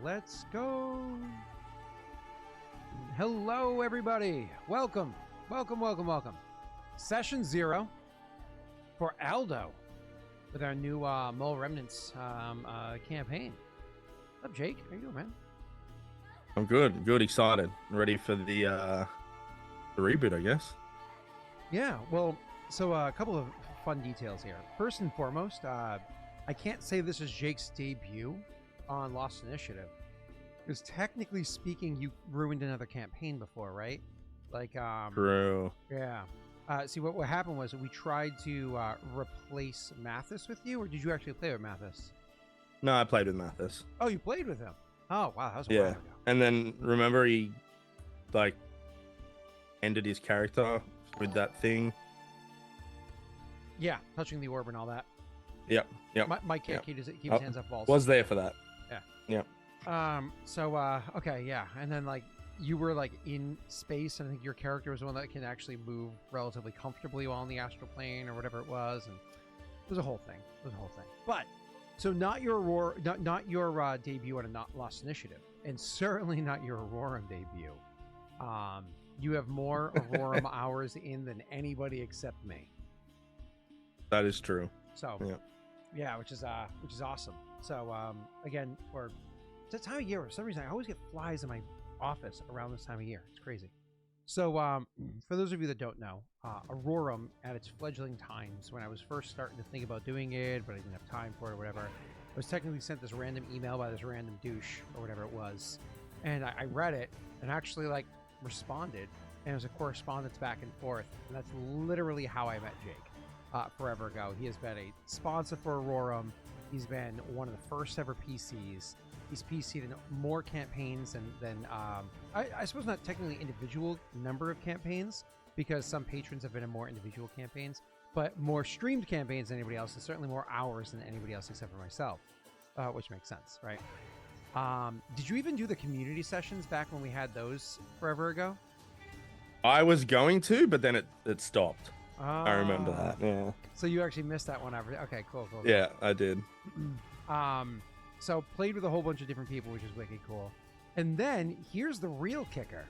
let's go. Hello, everybody. Welcome. Session 0 for Aldo with our new Mole Remnants campaign. What's up, Jake? How you doing, man? I'm good, excited, ready for the reboot, I guess. Yeah, well, so a couple of fun details here. First and foremost, I can't say this is Jake's debut on Lost Initiative, because technically speaking, you ruined another campaign before, right? Like, True. Yeah. See, what happened was we tried to replace Mathis with you, or did you actually play with Mathis? No, I played with Mathis. Oh, you played with him. Oh, wow, that was a while ago. And then remember he like ended his character with that thing. Yeah, touching the orb and all that. Yep. Mike can't keep his hands up balls. Was there for that. Yeah. Okay, yeah, and then like you were like in space, and I think your character was the one that can actually move relatively comfortably while in the astral plane or whatever it was, and it was a whole thing. But so not your debut on a not Lost Initiative, and certainly not your Aurorum debut. You have more Aurorum hours in than anybody except me. That is true. So yeah, which is awesome. So again, for it's that time of year, for some reason I always get flies in my office around this time of year. It's crazy. So for those of you that don't know, Aurorum at its fledgling times, when I was first starting to think about doing it, but I didn't have time for it or whatever, I was technically sent this random email by this random douche or whatever it was, and I read it and actually like responded, and it was a correspondence back and forth, and that's literally how I met Jake forever ago. He has been a sponsor for Aurorum. He's been one of the first ever PCs. He's PC'd in more campaigns than I suppose not technically individual number of campaigns, because some patrons have been in more individual campaigns, but more streamed campaigns than anybody else, and certainly more hours than anybody else except for myself, which makes sense, right? Did you even do the community sessions back when we had those forever ago? I was going to, but then it stopped. I remember that. Yeah. So you actually missed that one. Okay, cool. Yeah, I did. So played with a whole bunch of different people, which is wicked cool. And then here's the real kicker.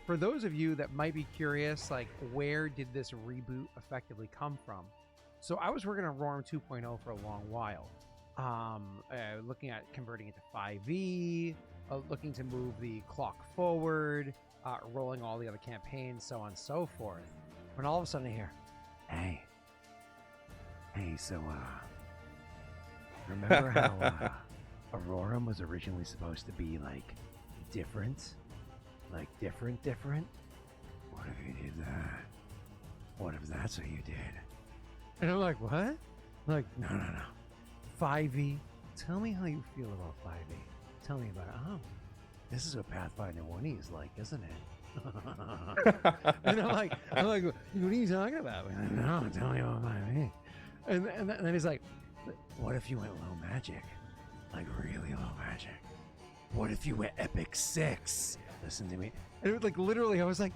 For those of you that might be curious, like, where did this reboot effectively come from? So I was working on Aurorum 2.0 for a long while, looking at converting it to 5e, looking to move the clock forward, rolling all the other campaigns, so on and so forth. When all of a sudden I hear, hey, so remember how Aurorum was originally supposed to be like different? Like different? What if you did that? What if that's what you did? And I'm like, what? I'm like, no. 5e. Tell me how you feel about 5e. Tell me about it. Oh, this is what Pathfinder 1e is like, isn't it? And I'm like, what are you talking about? Like, no, tell me about 5e. And then he's like, what if you went low magic? Like really low magic? What if you went epic 6? Listen to me. And it was like literally, I was like,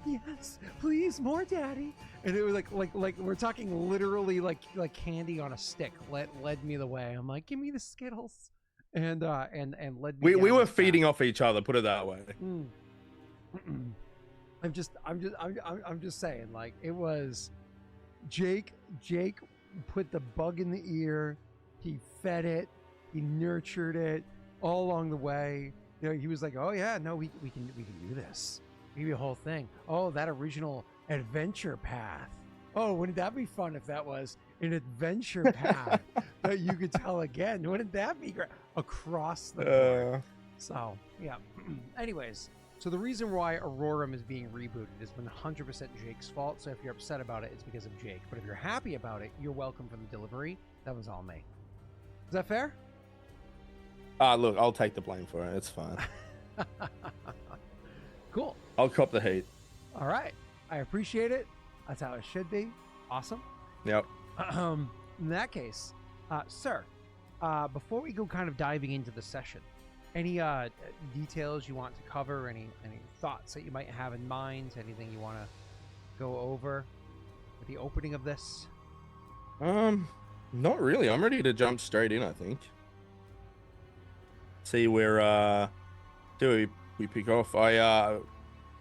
yes, please, more daddy. And it was like we're talking literally like candy on a stick. Led me the way. I'm like, give me the Skittles, and led me. We were feeding off each other. Put it that way. I'm just saying, like, it was Jake put the bug in the ear. He fed it. He nurtured it all along the way. You know, he was like, oh yeah, no, we can do this. We can do a whole thing. Oh, that original adventure path. Oh, wouldn't that be fun if that was an adventure path that you could tell again? Wouldn't that be great? Across the board. So, yeah. Anyways, so the reason why Aurorum is being rebooted is 100% Jake's fault. So if you're upset about it, it's because of Jake. But if you're happy about it, you're welcome for the delivery. That was all me. Is that fair? Look, I'll take the blame for it. It's fine. Cool. I'll cop the heat. All right. I appreciate it. That's how it should be. Awesome. Yep. In that case, sir, before we go kind of diving into the session, any details you want to cover, any thoughts that you might have in mind, anything you want to go over at the opening of this? Not really. I'm ready to jump straight in, I think. see where do we pick off.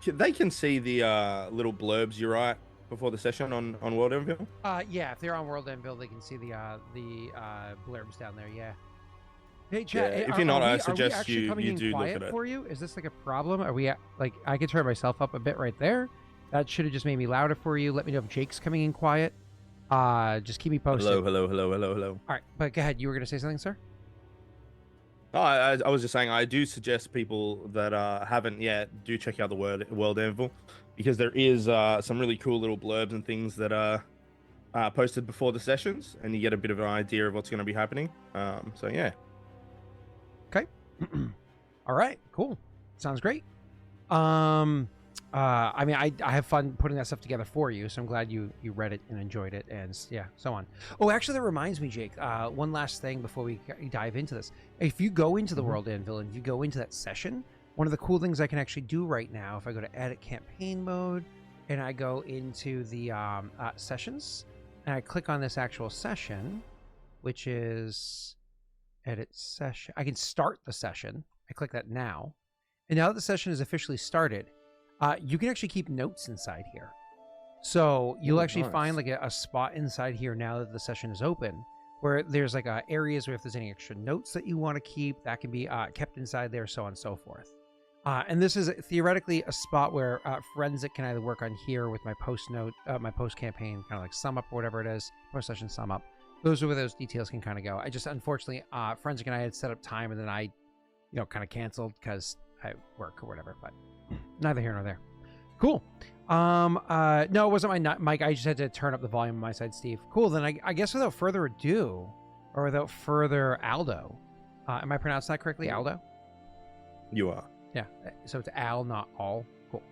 They can see the little blurbs you write before the session on World Enville. Yeah, if they're on World Enville, they can see the blurbs down there. Yeah. Hey, chat. Yeah, if you're not, I are we suggest actually coming you in do look quiet at it. for you? Is this like a problem? Are we like I could turn myself up a bit right there? That should have just made me louder for you. Let me know if Jake's coming in quiet. Just keep me posted. Hello. All right, but go ahead. You were gonna say something, sir? Oh, I was just saying, I do suggest people that haven't yet do check out the World Anvil, because there is some really cool little blurbs and things that are posted before the sessions, and you get a bit of an idea of what's going to be happening. So yeah. Okay. All right. Cool. Sounds great. I mean, I have fun putting that stuff together for you, so I'm glad you read it and enjoyed it, and yeah, so on. Oh, actually, that reminds me, Jake. One last thing before we dive into this. If you go into the World Anvil and if you go into that session, one of the cool things I can actually do right now, if I go to Edit Campaign Mode and I go into the sessions and I click on this actual session, which is Edit Session. I can start the session. I click that now, and now that the session is officially started. You can actually keep notes inside here. So you'll actually find like a spot inside here now that the session is open where there's like areas where if there's any extra notes that you want to keep, that can be kept inside there, so on and so forth. And this is theoretically a spot where Forensic can either work on here with my post note, my post campaign, kind of like sum up or whatever it is, post session sum up. Those are where those details can kind of go. I just, unfortunately, Forensic and I had set up time and then I, kind of canceled because I work or whatever, but neither here nor there. Cool. No, it wasn't my mic. I just had to turn up the volume on my side, Steve. Cool. Then I guess without further ado, or without further Aldo, am I pronouncing that correctly, Aldo? You are. Yeah. So it's Al, not all. Cool.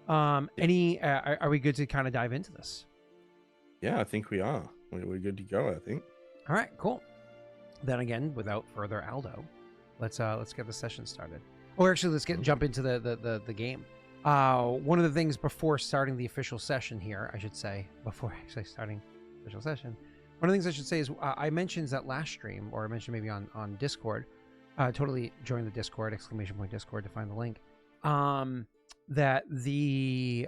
Are we good to kind of dive into this? Yeah, I think we are. We're good to go, I think. All right, cool. Then again, without further Aldo, let's get the session started. Or actually, let's jump into the game. One of the things before starting the official session here, I should say, before actually starting the official session, one of the things I should say is I mentioned that last stream, or I mentioned maybe on Discord, totally join the Discord, ! Discord to find the link, that the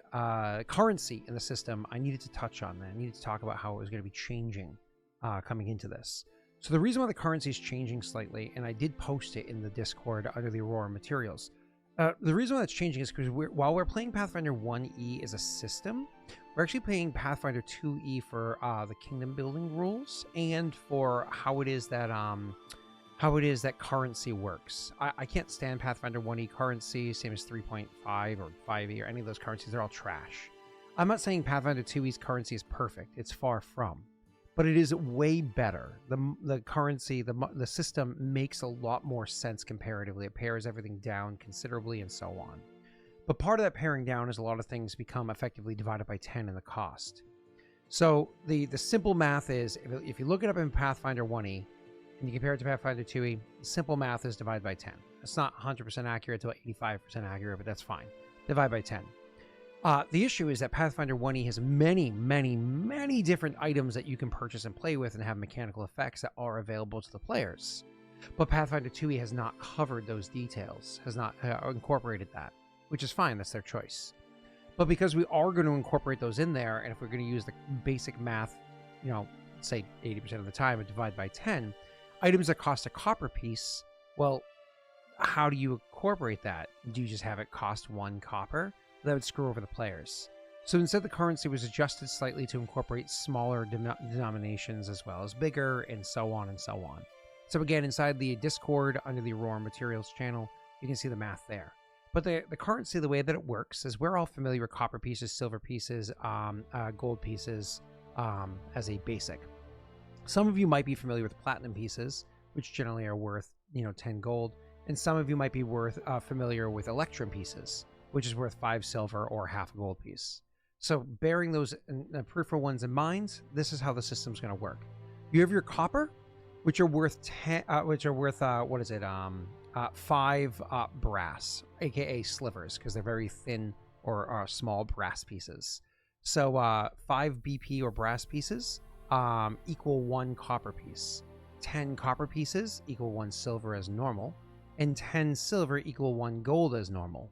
currency in the system, I needed to touch on that. I needed to talk about how it was going to be changing coming into this. So the reason why the currency is changing slightly, and I did post it in the Discord under the Aurora materials, the reason why that's changing is because while we're playing Pathfinder 1E as a system, we're actually playing Pathfinder 2E for the kingdom building rules and for how it is that currency works. I can't stand Pathfinder 1E currency, same as 3.5 or 5E or any of those currencies. They're all trash. I'm not saying Pathfinder 2E's currency is perfect. It's far from. But it is way better. The currency, the system makes a lot more sense comparatively. It pares everything down considerably and so on. But part of that paring down is a lot of things become effectively divided by 10 in the cost. So the simple math is, if you look it up in Pathfinder 1E and you compare it to Pathfinder 2E, the simple math is divide by 10. It's not 100% accurate, to 85% accurate, but that's fine. Divide by 10. The issue is that Pathfinder 1E has many different items that you can purchase and play with and have mechanical effects that are available to the players. But Pathfinder 2E has not covered those details, has not incorporated that, which is fine, that's their choice. But because we are going to incorporate those in there, and if we're going to use the basic math, say 80% of the time and divide by 10, items that cost a copper piece, well, how do you incorporate that? Do you just have it cost 1 copper? That would screw over the players. So instead, the currency was adjusted slightly to incorporate smaller denominations as well as bigger, and so on and so on. So again, inside the Discord under the Aurora Materials channel, you can see the math there. But the currency, the way that it works is we're all familiar with copper pieces, silver pieces, gold pieces as a basic. Some of you might be familiar with platinum pieces, which generally are worth 10 gold, and some of you might be familiar with electrum pieces, which is worth 5 silver or half a gold piece. So bearing those peripheral ones in mind, this is how the system's going to work. You have your copper, which are worth 5 brass, aka slivers, because they're very thin or small brass pieces. So 5 BP or brass pieces equal 1 copper piece. 10 copper pieces equal 1 silver as normal. and 10 silver equal 1 gold as normal.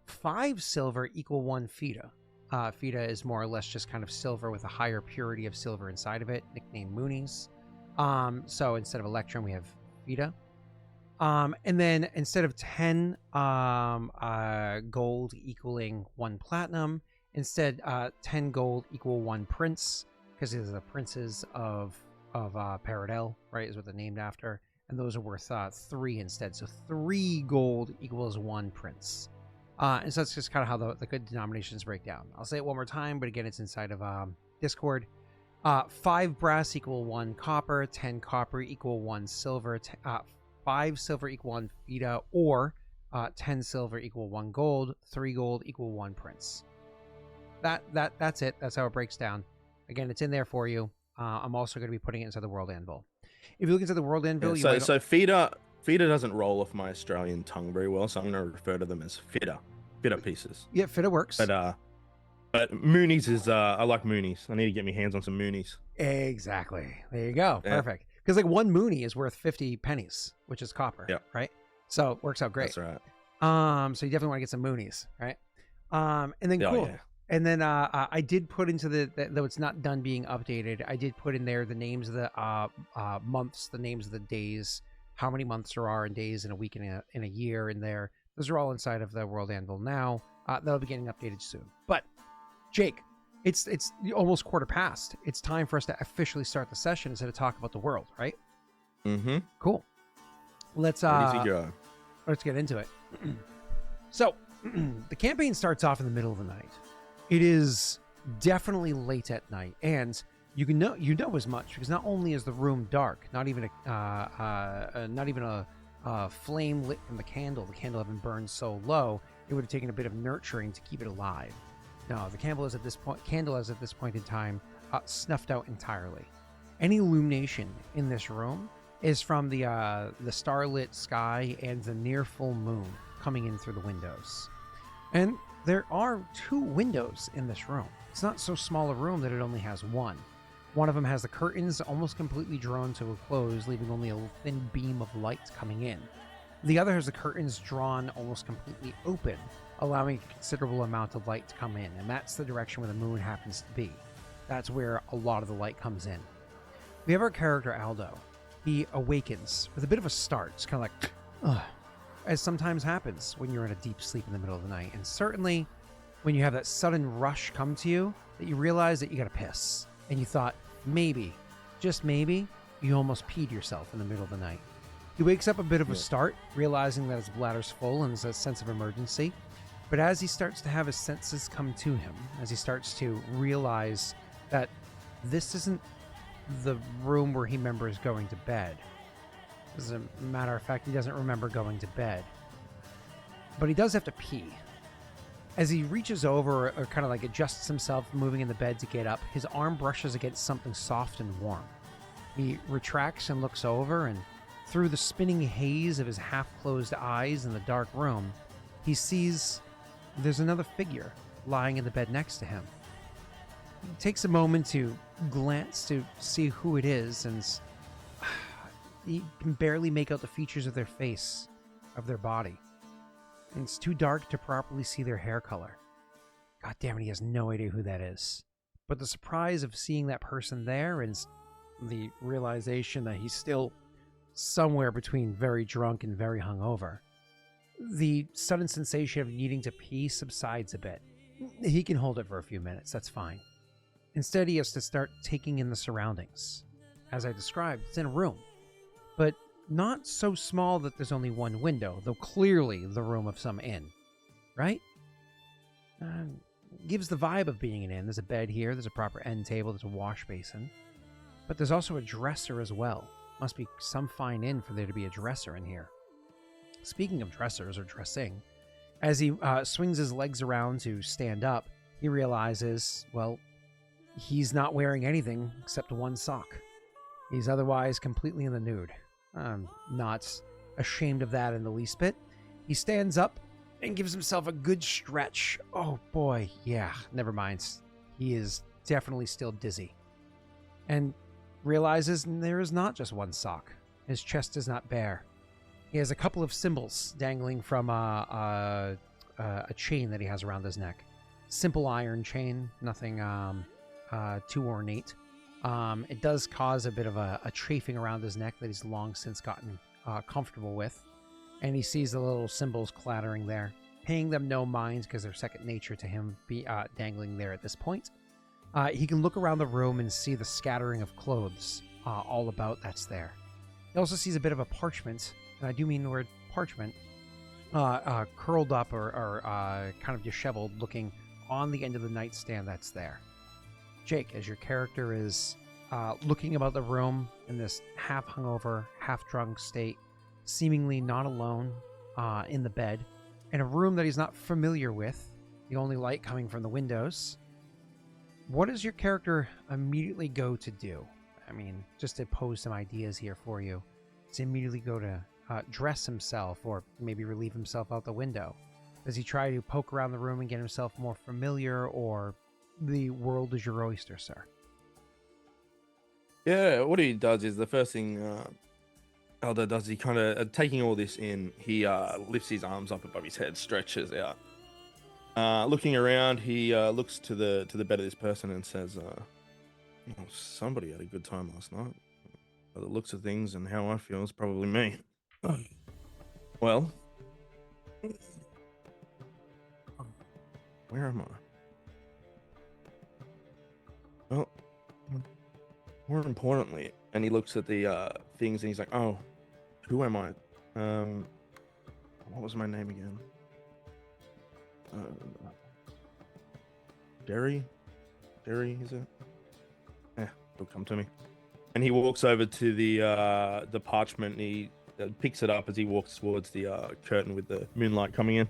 5 silver equal 1 feta. Feta is more or less just kind of silver with a higher purity of silver inside of it, nicknamed Moonies. So instead of Electrum, we have feta. And then instead of 10 gold equaling 1 platinum, instead 10 gold equal 1 prince, because these are the princes of Paradel, right, is what they're named after. And those are worth 3 instead. So 3 gold equals 1 prince. And so that's just kind of how the good denominations break down. I'll say it one more time, but again, it's inside of Discord. 5 brass equal 1 copper, 10 copper equal 1 silver, 5 silver equal 1 feta, or 10 silver equal 1 gold, 3 gold equal 1 prince. That's it. That's how it breaks down. Again, it's in there for you. I'm also going to be putting it inside the World Anvil. If you look into the World Anvil, so feta doesn't roll off my Australian tongue very well, so I'm going to refer to them as feta pieces. Yeah, feta works. But Moonies is I like Moonies. I need to get my hands on some Moonies. Exactly. There you go. Yeah. Perfect. Because like 1 Moonie is worth 50 pennies, which is copper. Yeah. Right. So it works out great. That's right. So you definitely want to get some Moonies, right? And then cool. Yeah. And then I did put into though it's not done being updated, I did put in there the names of the months, the names of the days, how many months there are in days in a week and in a year in there. Those are all inside of the World Anvil now. That'll be getting updated soon. But Jake, it's almost 1:15. It's time for us to officially start the session instead of talk about the world, right? Mm-hmm. Cool. Let's get into it. So the campaign starts off in the middle of the night. It is definitely late at night, and you know as much because not only is the room dark, not even a flame lit from the candle. The candle had been burned so low it would have taken a bit of nurturing to keep it alive. No, the candle is at this point in time snuffed out entirely. Any illumination in this room is from the starlit sky and the near full moon coming in through the windows. And there are 2 windows in this room. It's not so small a room that it only has one. One of them has the curtains almost completely drawn to a close, leaving only a thin beam of light coming in. The other has the curtains drawn almost completely open, allowing a considerable amount of light to come in, and that's the direction where the moon happens to be. That's where a lot of the light comes in. We have our character Aldo. He awakens with a bit of a start. It's kind of like, ugh, as sometimes happens when you're in a deep sleep in the middle of the night. And certainly when you have that sudden rush come to you that you realize that you got to piss. And you thought, maybe, just maybe, you almost peed yourself in the middle of the night. He wakes up a bit of a start, realizing that his bladder's full and there's a sense of emergency. But as he starts to have his senses come to him, as he starts to realize that this isn't the room where he remembers going to bed. As a matter of fact, he doesn't remember going to bed. But he does have to pee. As he reaches over or kind of like adjusts himself, moving in the bed to get up, his arm brushes against something soft and warm. He retracts and looks over, and through the spinning haze of his half-closed eyes in the dark room, he sees there's another figure lying in the bed next to him. He takes a moment to glance to see who it is, and he can barely make out the features of their face, of their body. And it's too dark to properly see their hair color. God damn it, he has no idea who that is. But the surprise of seeing that person there and the realization that he's still somewhere between very drunk and very hungover, the sudden sensation of needing to pee subsides a bit. He can hold it for a few minutes, that's fine. Instead, he has to start taking in the surroundings. As I described, it's in a room, but not so small that there's only one window, though clearly the room of some inn, right? Gives the vibe of being an inn. There's a bed here, there's a proper end table, there's a wash basin, but there's also a dresser as well. Must be some fine inn for there to be a dresser in here. Speaking of dressers or dressing, as he swings his legs around to stand up, he realizes, well, he's not wearing anything except one sock. He's otherwise completely in the nude. I'm not ashamed of that in the least bit. He stands up and gives himself a good stretch. Oh boy, yeah, never mind. He is definitely still dizzy. And realizes there is not just one sock. His chest is not bare. He has a couple of symbols dangling from a chain that he has around his neck. Simple iron chain, nothing too ornate. It does cause a bit of a chafing around his neck that he's long since gotten comfortable with. And he sees the little symbols clattering there, paying them no mind because they're second nature to him, dangling there at this point. He can look around the room and see the scattering of clothes all about that's there. He also sees a bit of a parchment, and I do mean the word parchment, curled up or kind of disheveled, looking on the end of the nightstand that's there. Jake, as your character is looking about the room in this half hungover, half drunk state, seemingly not alone in the bed, in a room that he's not familiar with, the only light coming from the windows, what does your character immediately go to do? I mean, just to pose some ideas here for you, to immediately go to dress himself or maybe relieve himself out the window. Does he try to poke around the room and get himself more familiar, or the world is your oyster, sir? Yeah, what he does is the first thing Aldo does, he kind of, taking all this in, he lifts his arms up above his head, stretches out. Looking around, he looks to the bed of this person and says, "Oh, somebody had a good time last night. By the looks of things and how I feel, it's probably me. Well, where am I? Well, more importantly," and he looks at the things and he's like, "Oh, who am I? What was my name again? Derry, is it? It'll come to me." And he walks over to the parchment and he picks it up as he walks towards the curtain with the moonlight coming in.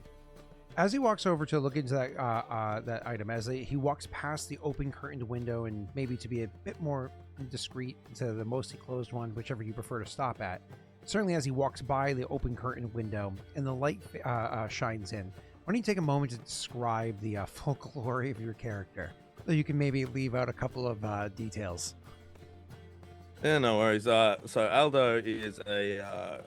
As he walks over to look into that item, as he walks past the open curtained window, and maybe to be a bit more discreet to the mostly closed one, whichever you prefer to stop at, certainly as he walks by the open curtained window and the light shines in, why don't you take a moment to describe the full glory of your character, so you can maybe leave out a couple of details. Yeah, no worries. So Aldo is a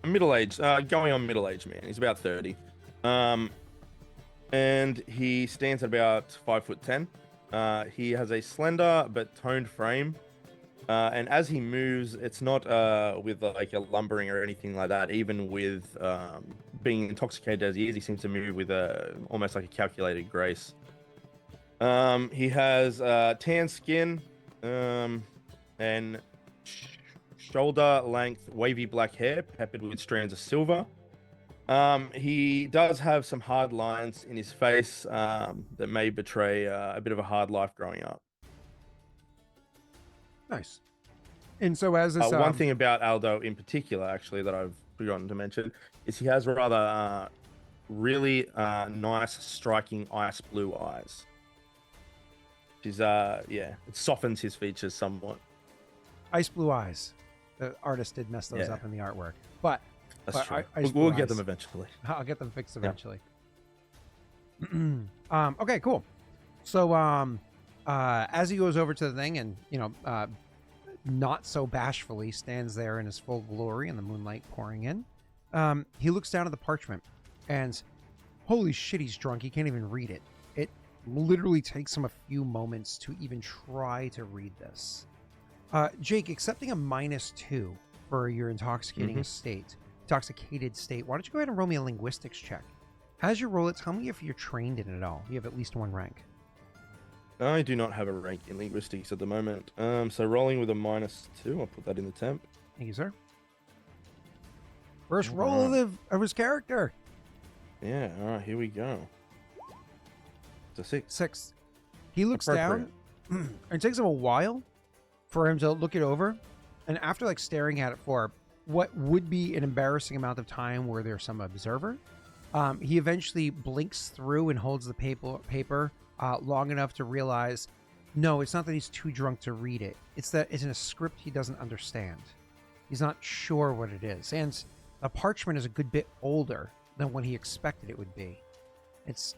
middle-aged, going on middle-aged man. He's about 30. And he stands at about 5'10". He has a slender but toned frame. And as he moves, it's not with like a lumbering or anything like that. Even with being intoxicated as he is, he seems to move with almost like a calculated grace. He has tan skin and shoulder-length wavy black hair peppered with strands of silver. He does have some hard lines in his face that may betray a bit of a hard life growing up. Nice. And so as this... one thing about Aldo in particular, actually, that I've forgotten to mention, is he has rather really nice, striking ice blue eyes. Which is, it softens his features somewhat. Ice blue eyes. The artist did mess those up in the artwork. But that's true. We'll get them eventually. I'll get them fixed eventually. Yeah. Okay, cool. So as he goes over to the thing and, not so bashfully stands there in his full glory and the moonlight pouring in, he looks down at the parchment and holy shit, he's drunk. He can't even read it. It literally takes him a few moments to even try to read this. Jake, accepting a -2 for your intoxicated state, why don't you go ahead and roll me a linguistics check? As you roll it, tell me if you're trained in it at all. You have at least one rank. I do not have a rank in linguistics at the moment. So rolling with a -2, I'll put that in the temp. Thank you, sir. First roll of his character. Yeah, all right, here we go. It's a 6. 6. He looks down, and it takes him a while for him to look it over, and after like staring at it for what would be an embarrassing amount of time where there's some observer, he eventually blinks through and holds the paper long enough to realize, no, it's not that he's too drunk to read it. It's that it's in a script he doesn't understand. He's not sure what it is, and the parchment is a good bit older than what he expected it would be. It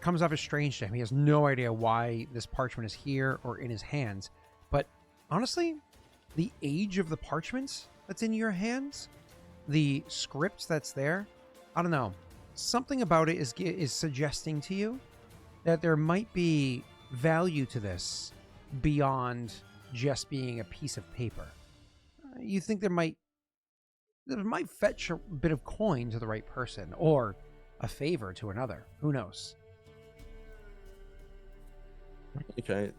comes off as strange to him. He has no idea why this parchment is here or in his hands, but honestly, the age of the parchment that's in your hands the script that's there, I don't know. Something about it is suggesting to you that there might be value to this beyond just being a piece of paper. You think there might fetch a bit of coin to the right person, or a favor to another. Who knows? Okay,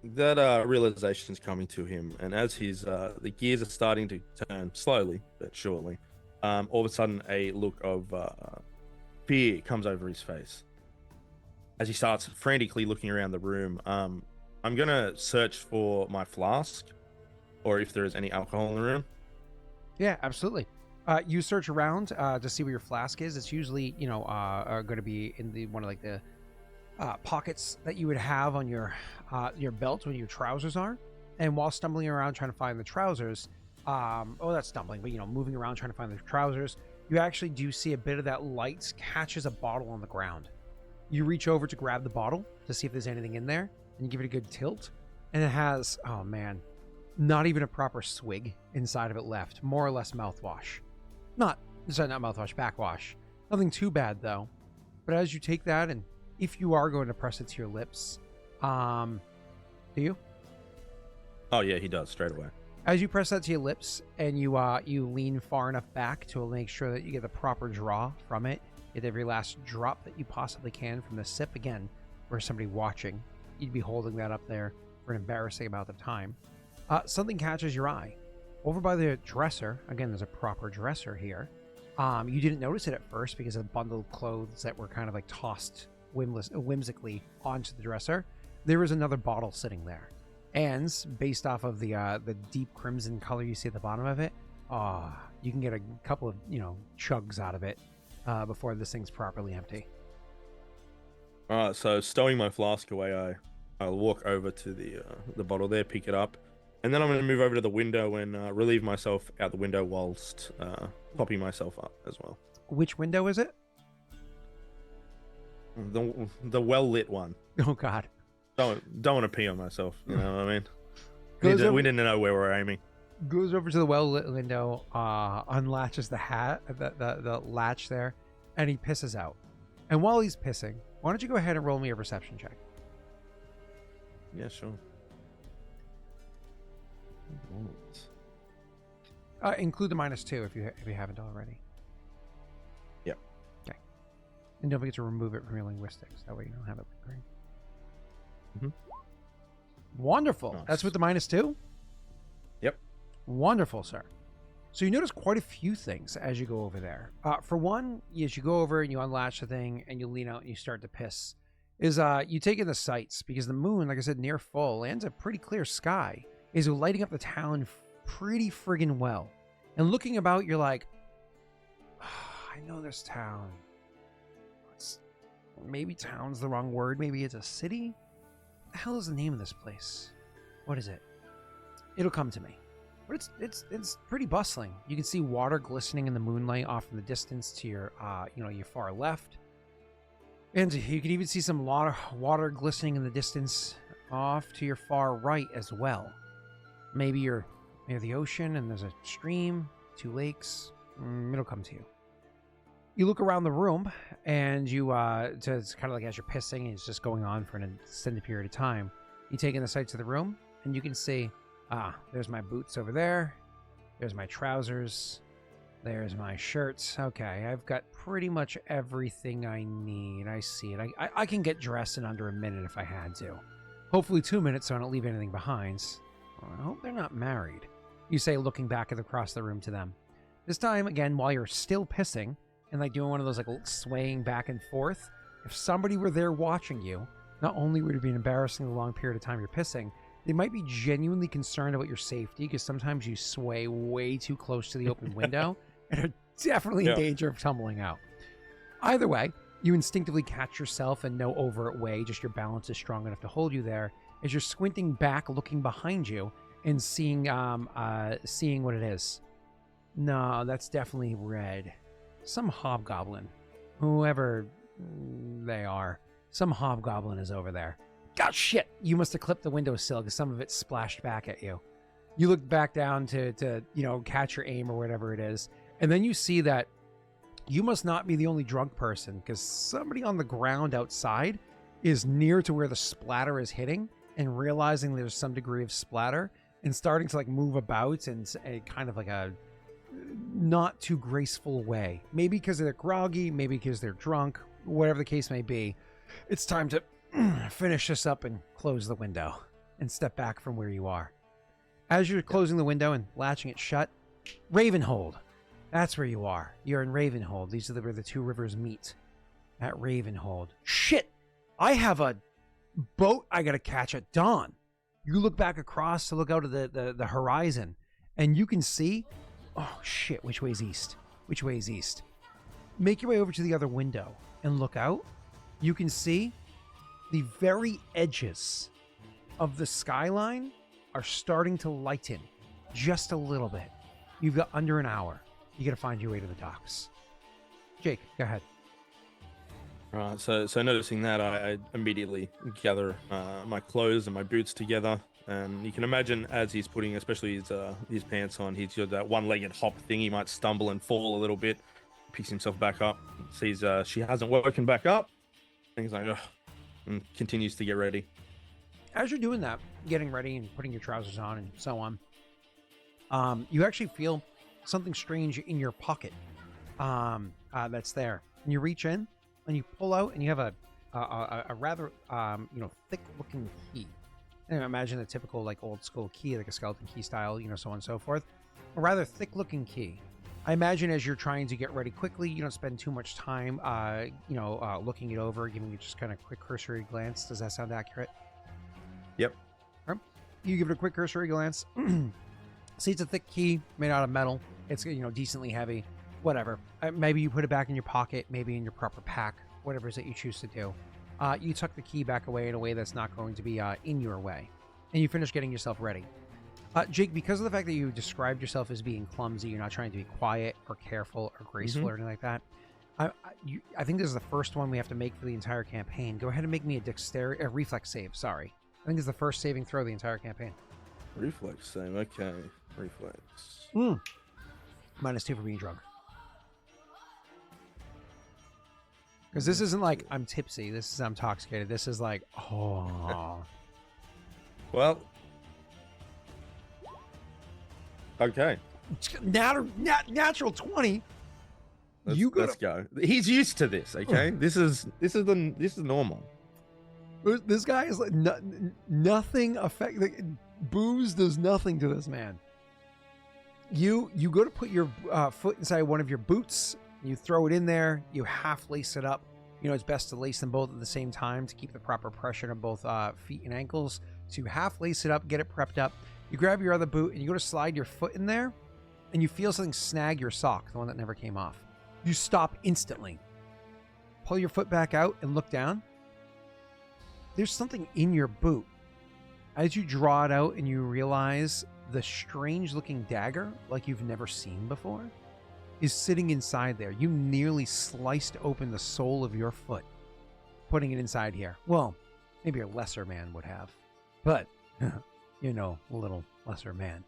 that realization's coming to him, and as his the gears are starting to turn slowly but surely, all of a sudden a look of fear comes over his face as he starts frantically looking around the room. I'm gonna search for my flask, or if there is any alcohol in the room. Yeah, absolutely. You search around to see where your flask is. It's usually, going to be in one of like the pockets that you would have on your belt when your trousers are. And while stumbling around trying to find the trousers, that's stumbling, but moving around trying to find the trousers, you actually do see a bit of that light catches a bottle on the ground. You reach over to grab the bottle to see if there's anything in there, and you give it a good tilt, and it has, oh man, not even a proper swig inside of it left. More or less mouthwash. Not mouthwash, backwash. Nothing too bad though. But as you take that, and if you are going to press it to your lips, do you? Oh yeah, he does straight away. As you press that to your lips, and you lean far enough back to make sure that you get the proper draw from it, get every last drop that you possibly can from the sip. Again, for somebody watching, you'd be holding that up there for an embarrassing amount of time. Something catches your eye. Over by the dresser, again, there's a proper dresser here. You didn't notice it at first because of the bundle of clothes that were kind of like tossed whimsically onto the dresser. There was another bottle sitting there. And based off of the deep crimson color you see at the bottom of it, you can get a couple of, chugs out of it before this thing's properly empty. All right, so stowing my flask away, I'll walk over to the bottle there, pick it up, and then I'm going to move over to the window and relieve myself out the window whilst popping myself up as well. Which window is it? The well-lit one. Oh, God. Don't want to pee on myself, you know what I mean? We didn't know where we're aiming. Goes over to the well-lit window, unlatches the latch there, and he pisses out. And while he's pissing, why don't you go ahead and roll me a perception check? Yeah, sure. Include the -2 if you haven't already. Yep. Okay. And don't forget to remove it from your linguistics. That way you don't have it lingering. Mm-hmm. Wonderful. Nice. That's with the -2? Yep. Wonderful, sir. So you notice quite a few things as you go over there. For one, as you go over and you unlatch the thing and you lean out and you start to piss, is you take in the sights, because the moon, like I said, near full, and a pretty clear sky, is lighting up the town pretty friggin' well. And looking about, you're like, I know this town. Maybe town's the wrong word. Maybe it's a city? What the hell is the name of this place? What is it? It'll come to me. But it's pretty bustling. You can see water glistening in the moonlight off in the distance to your your far left. And you can even see some water glistening in the distance off to your far right as well. Maybe you're near the ocean and there's a stream, 2 lakes. It'll come to you. You look around the room and you, it's kind of like as you're pissing and it's just going on for an extended period of time. You take in the sights of the room and you can see, there's my boots over there. There's my trousers. There's my shirts. Okay, I've got pretty much everything I need. I see it. I can get dressed in under a minute if I had to. Hopefully 2 minutes so I don't leave anything behind. Oh, I hope they're not married, you say, looking back across the room to them. This time, again, while you're still pissing and like doing one of those like swaying back and forth, if somebody were there watching you, not only would it be an embarrassingly long period of time you're pissing, they might be genuinely concerned about your safety, because sometimes you sway way too close to the open window and are definitely in danger of tumbling out. Either way, you instinctively catch yourself in no overt way, just your balance is strong enough to hold you there, as you're squinting back, looking behind you, and seeing what it is. No, that's definitely red. Some hobgoblin. Whoever they are. Some hobgoblin is over there. God, shit! You must have clipped the windowsill because some of it splashed back at you. You look back down to catch your aim or whatever it is, And then you see that you must not be the only drunk person, because somebody on the ground outside is near to where the splatter is hitting and realizing there's some degree of splatter and starting to like move about in a kind of like a not too graceful way. Maybe because they're groggy, maybe because they're drunk, whatever the case may be. It's time to finish this up and close the window and step back from where you are. As you're closing the window and latching it shut, Ravenhold. That's where you are. You're in Ravenhold. These are where the two rivers meet. At Ravenhold. Shit! I have a boat I gotta catch at dawn. You look back across to look out of the horizon, and you can see... Oh, shit. Which way is east? Which way is east? Make your way over to the other window and look out. You can see the very edges of the skyline are starting to lighten just a little bit. You've got under an hour. You got to find your way to the docks. Jake, go ahead. Right, so noticing that, I immediately gather my clothes and my boots together, and you can imagine as he's putting, especially his pants on, he's got that one-legged hop thing. He might stumble and fall a little bit, picks himself back up, sees she hasn't woken back up, and he's like, ugh, and continues to get ready. As you're doing that, getting ready and putting your trousers on and so on, you actually feel something strange in your pocket that's there. And you reach in and you pull out, and you have a rather thick looking key. And imagine a typical like old school key, like a skeleton key style, so on and so forth. A rather thick looking key. I imagine as you're trying to get ready quickly, you don't spend too much time looking it over, giving it just kind of quick cursory glance. Does that sound accurate? Yep. You give it a quick cursory glance. See, it's a thick key made out of metal. It's decently heavy. Whatever. Maybe you put it back in your pocket, maybe in your proper pack, whatever it is that you choose to do. You tuck the key back away in a way that's not going to be in your way. And you finish getting yourself ready. Jake, because of the fact that you described yourself as being clumsy, you're not trying to be quiet or careful or graceful or anything like that. I think this is the first one we have to make for the entire campaign. Go ahead and make me a reflex save, sorry. I think it's the first saving throw of the entire campaign. Reflex save, okay. Reflex. -2 for being drunk. Because this isn't like I'm tipsy. This is I'm intoxicated. This is like, oh. Well. Okay. Natural 20. Let's go. He's used to this. Okay. This is normal. This guy is like nothing affect. Like, booze does nothing to this man. You go to put your foot inside one of your boots. You throw it in there. You half lace it up. It's best to lace them both at the same time to keep the proper pressure on both feet and ankles. So you half lace it up, get it prepped up. You grab your other boot and you go to slide your foot in there, and you feel something snag your sock, the one that never came off. You stop instantly. Pull your foot back out and look down. There's something in your boot. As you draw it out and you realize the strange looking dagger, like you've never seen before, is sitting inside there. You nearly sliced open the sole of your foot, putting it inside here. Well, maybe a lesser man would have, but a little lesser man.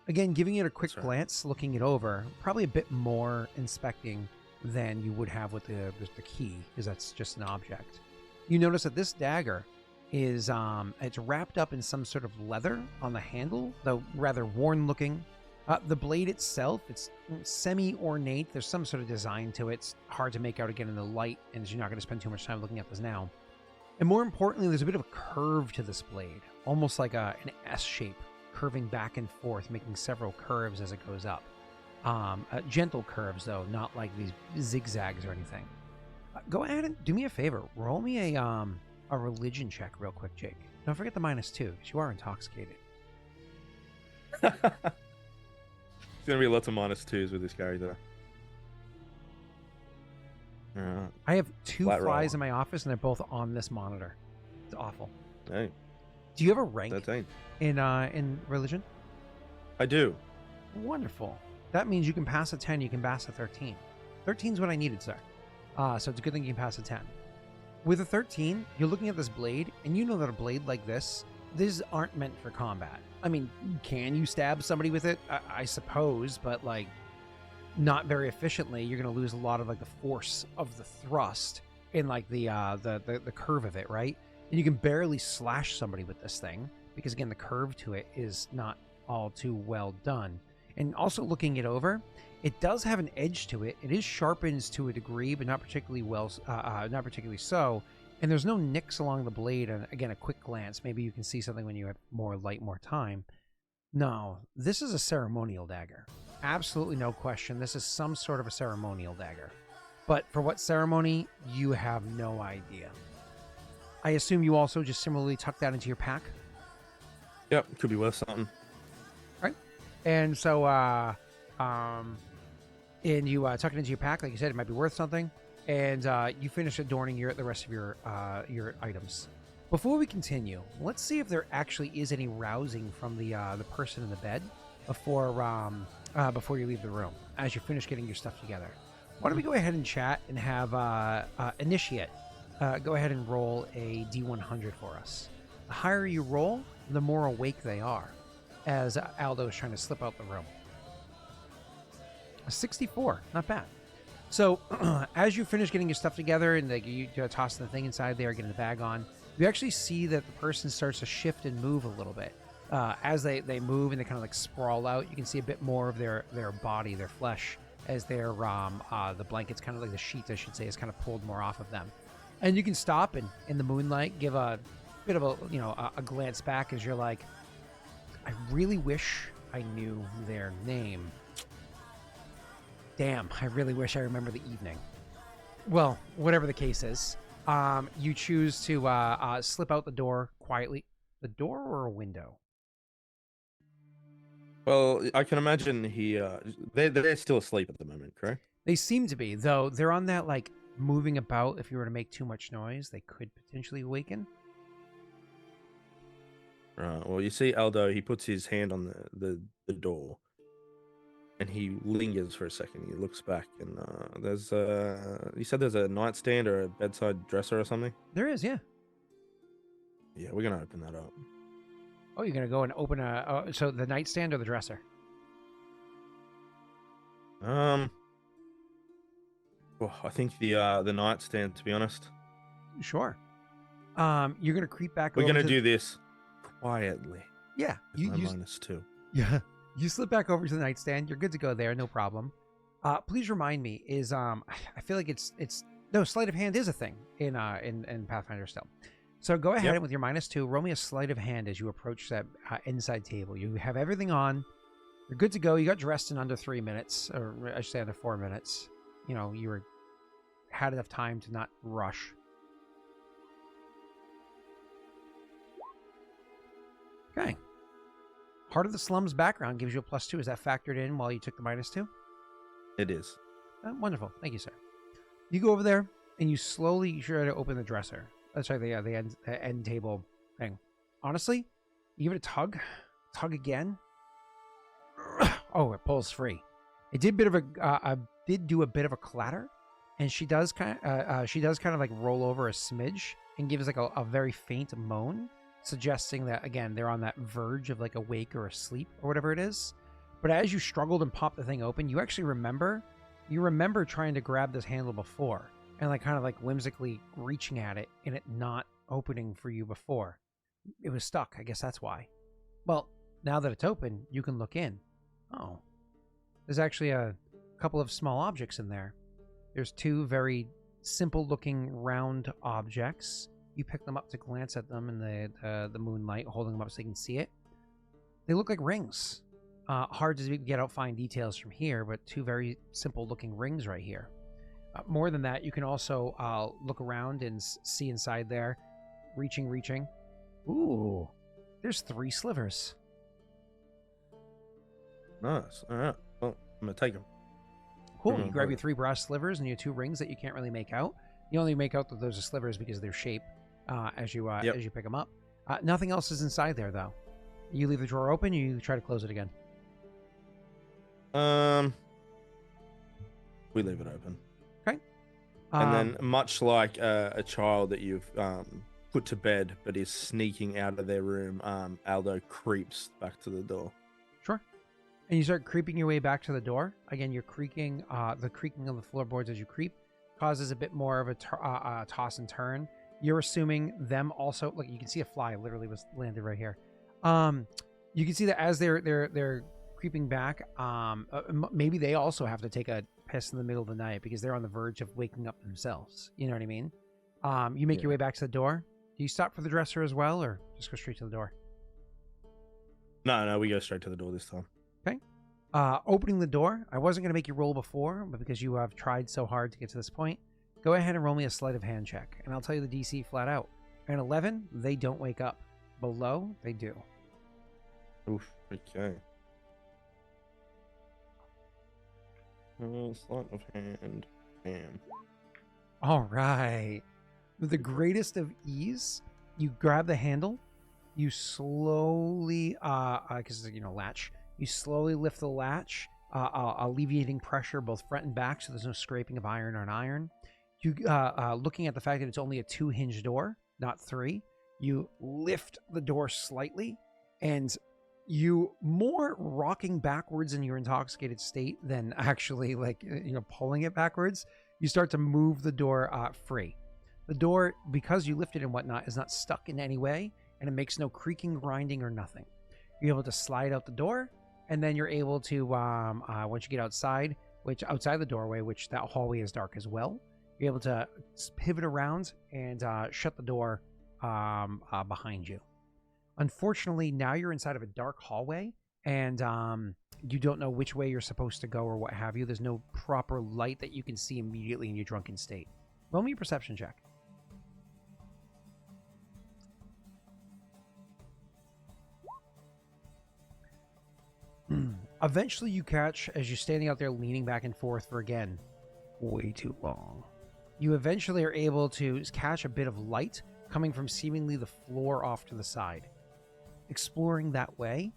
Again, giving it a quick glance, looking it over, probably a bit more inspecting than you would have with the key, because that's just an object. You notice that this dagger is it's wrapped up in some sort of leather on the handle, though rather worn looking. The blade itself, it's semi-ornate. There's some sort of design to it. It's hard to make out again in the light, and you're not going to spend too much time looking at this now. And more importantly, there's a bit of a curve to this blade, almost like an S shape, curving back and forth, making several curves as it goes up. Gentle curves, though, not like these zigzags or anything. Go ahead and do me a favor. Roll me a religion check real quick, Jake. Don't forget the -2, because you are intoxicated. There's going to be lots of -2s with this character. I have 2 flies in my office, and they're both on this monitor. It's awful. Hey. Do you have a rank 13. in religion? I do. Wonderful. That means you can pass a 10, you can pass a 13. 13 is what I needed, sir. So it's a good thing you can pass a 10. With a 13, you're looking at this blade, and you know that a blade like this, these aren't meant for combat. I mean, can you stab somebody with it? I suppose, but like, not very efficiently, you're going to lose a lot of like the force of the thrust in like the curve of it, right? And you can barely slash somebody with this thing because again, the curve to it is not all too well done. And also looking it over, it does have an edge to it. It is sharpened to a degree, but not particularly well, not particularly so. And there's no nicks along the blade. And again, a quick glance, maybe you can see something when you have more light, more time. No, this is a ceremonial dagger. Absolutely no question. This is some sort of a ceremonial dagger. But for what ceremony, you have no idea. I assume you also just similarly tuck that into your pack? Yep, could be worth something. Right. And so, and you tuck it into your pack. Like you said, it might be worth something. And you finish adorning the rest of your items. Before we continue, let's see if there actually is any rousing from the person in the bed before you leave the room, as you finish getting your stuff together. Why don't we go ahead and chat and have Initiate go ahead and roll a D100 for us. The higher you roll, the more awake they are, as Aldo is trying to slip out the room. A 64, not bad. So as you finish getting your stuff together and you toss the thing inside there, getting the bag on, you actually see that the person starts to shift and move a little bit. As they move and they kind of like sprawl out, you can see a bit more of their body, their flesh, as their the blankets, kind of like the sheets, I should say, is kind of pulled more off of them. And you can stop and in the moonlight give a bit of a glance back as you're like, I really wish I knew their name. Damn, I really wish I remember the evening. Well, whatever the case is, you choose to slip out the door quietly. The door or a window? Well, I can imagine they're still asleep at the moment, correct? They seem to be, though they're on that like moving about. If you were to make too much noise, they could potentially awaken. Right. Well, you see Aldo, he puts his hand on the door. And he lingers for a second. He looks back, and there's you said there's a nightstand or a bedside dresser or something? There is, yeah. Yeah, we're gonna open that up. Oh, you're gonna go and open so the nightstand or the dresser? Well, I think the nightstand, to be honest. Sure. You're gonna creep back. We're gonna do this quietly. Yeah, you -2. Yeah. You slip back over to the nightstand. You're good to go there, no problem. Please remind me, I feel like it's no, sleight of hand is a thing in Pathfinder still. So go ahead and with your -2, roll me a sleight of hand as you approach that inside table. You have everything on. You're good to go. You got dressed in under 3 minutes, or I should say under 4 minutes. You know, had enough time to not rush. Okay. Heart of the Slums background gives you a +2. Is that factored in while you took the -2? It is. Wonderful. Thank you, sir. You go over there and you slowly try to open the dresser. That's right, the end table thing. Honestly, you give it a tug again. Oh, it pulls free. It did do a bit of a clatter, and she does kind of like roll over a smidge and gives like a very faint moan, suggesting that, again, they're on that verge of like awake or asleep or whatever it is. But as you struggled and popped the thing open, you actually remember trying to grab this handle before and like kind of like whimsically reaching at it and it not opening for you before. It was stuck. I guess that's why. Well, now that it's open, you can look in. Oh, there's actually a couple of small objects in there. There's 2 very simple looking round objects. You pick them up to glance at them in the moonlight, holding them up so you can see it. They look like rings. Hard to get out fine details from here, but 2 very simple looking rings right here. More than that, you can also look around and see inside there. Reaching. Ooh, there's 3 slivers. Nice. All right. Well, I'm going to take them. Cool. You grab your 3 brass slivers and your 2 rings that you can't really make out. You only make out that those are slivers because of their shape as you pick them up. Nothing else is inside there, though. You leave the drawer open, you try to close it again. We leave it open. Okay. And then, much like a child that you've put to bed but is sneaking out of their room, Aldo creeps back to the door. Sure. and you start creeping your way back to the door. Again, you're creaking. The creaking of the floorboards as you creep causes a bit more of a toss and turn. You're assuming them also. Look, you can see a fly literally was landed right here. You can see that as they're creeping back. Maybe they also have to take a piss in the middle of the night because they're on the verge of waking up themselves. You know what I mean? You make your way back to the door. Do you stop for the dresser as well, or just go straight to the door? No, we go straight to the door this time. Okay. Opening the door. I wasn't going to make you roll before, but because you have tried so hard to get to this point, go ahead and roll me a sleight of hand check, and I'll tell you the DC flat out. An 11, they don't wake up. Below, they do. Oof. Okay. Sleight of hand. Bam. All right. With the greatest of ease, you grab the handle. You slowly, because it's latch. You slowly lift the latch, alleviating pressure both front and back, so there's no scraping of iron on iron. You, looking at the fact that it's only a 2-hinge door, not 3, you lift the door slightly, and you more rocking backwards in your intoxicated state than actually pulling it backwards. You start to move the door free. The door, because you lifted and whatnot, is not stuck in any way, and it makes no creaking, grinding, or nothing. You're able to slide out the door, and then you're able to, once you get outside, outside the doorway, which that hallway is dark as well, you're able to pivot around and shut the door behind you. Unfortunately, now you're inside of a dark hallway, and you don't know which way you're supposed to go or what have you. There's no proper light that you can see immediately in your drunken state. Roll me a perception check. Eventually you catch, as you're standing out there leaning back and forth for, again, way too long, you eventually are able to catch a bit of light coming from seemingly the floor off to the side. Exploring that way,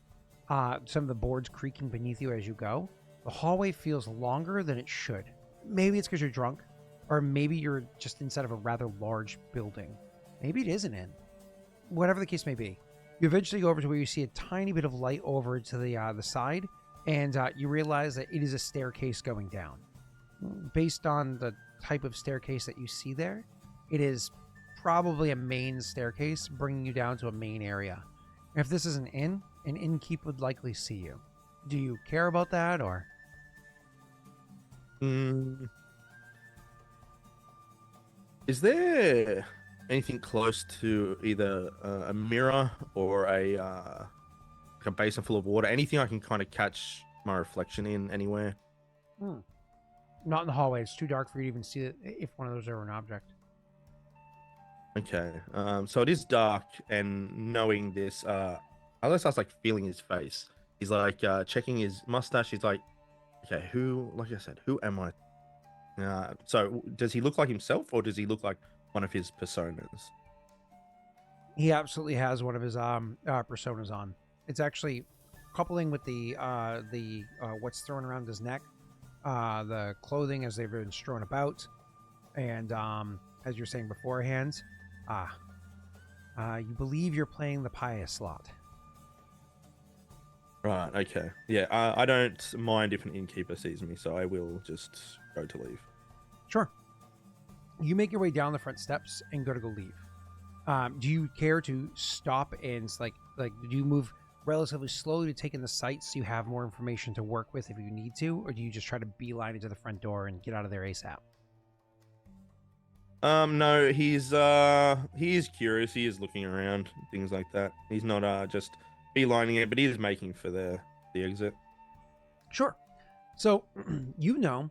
some of the boards creaking beneath you as you go, the hallway feels longer than it should. Maybe it's because you're drunk, or maybe you're just inside of a rather large building. Maybe it is an inn. Whatever the case may be. You eventually go over to where you see a tiny bit of light over to the side, and you realize that it is a staircase going down. Based on the type of staircase that you see there, it is probably a main staircase bringing you down to a main area. If this is an inn, an innkeeper would likely see you. Do you care about that, or? Is there anything close to either a mirror or a basin full of water? Anything I can kind of catch my reflection in anywhere? Not in the hallway. It's too dark for you to even see it if one of those are an object. Okay. So it is dark, and knowing this, Alex starts feeling his face. He's checking his mustache. He's like, okay, like I said, who am I? So does he look like himself, or does he look like one of his personas? He absolutely has one of his personas on. It's actually coupling with the what's thrown around his neck, the clothing as they've been strewn about, and as you're saying beforehand, you believe you're playing the pious slot. Right. Okay. Yeah. I don't mind if an innkeeper sees me, so I will just go to leave. Sure. You make your way down the front steps and go leave. Do you care to stop and do you move relatively slowly to take in the sights so you have more information to work with if you need to, or do you just try to beeline into the front door and get out of there ASAP? No, he is curious. He is looking around, things like that. He's not just beelining it, but he is making for the exit. Sure. So you know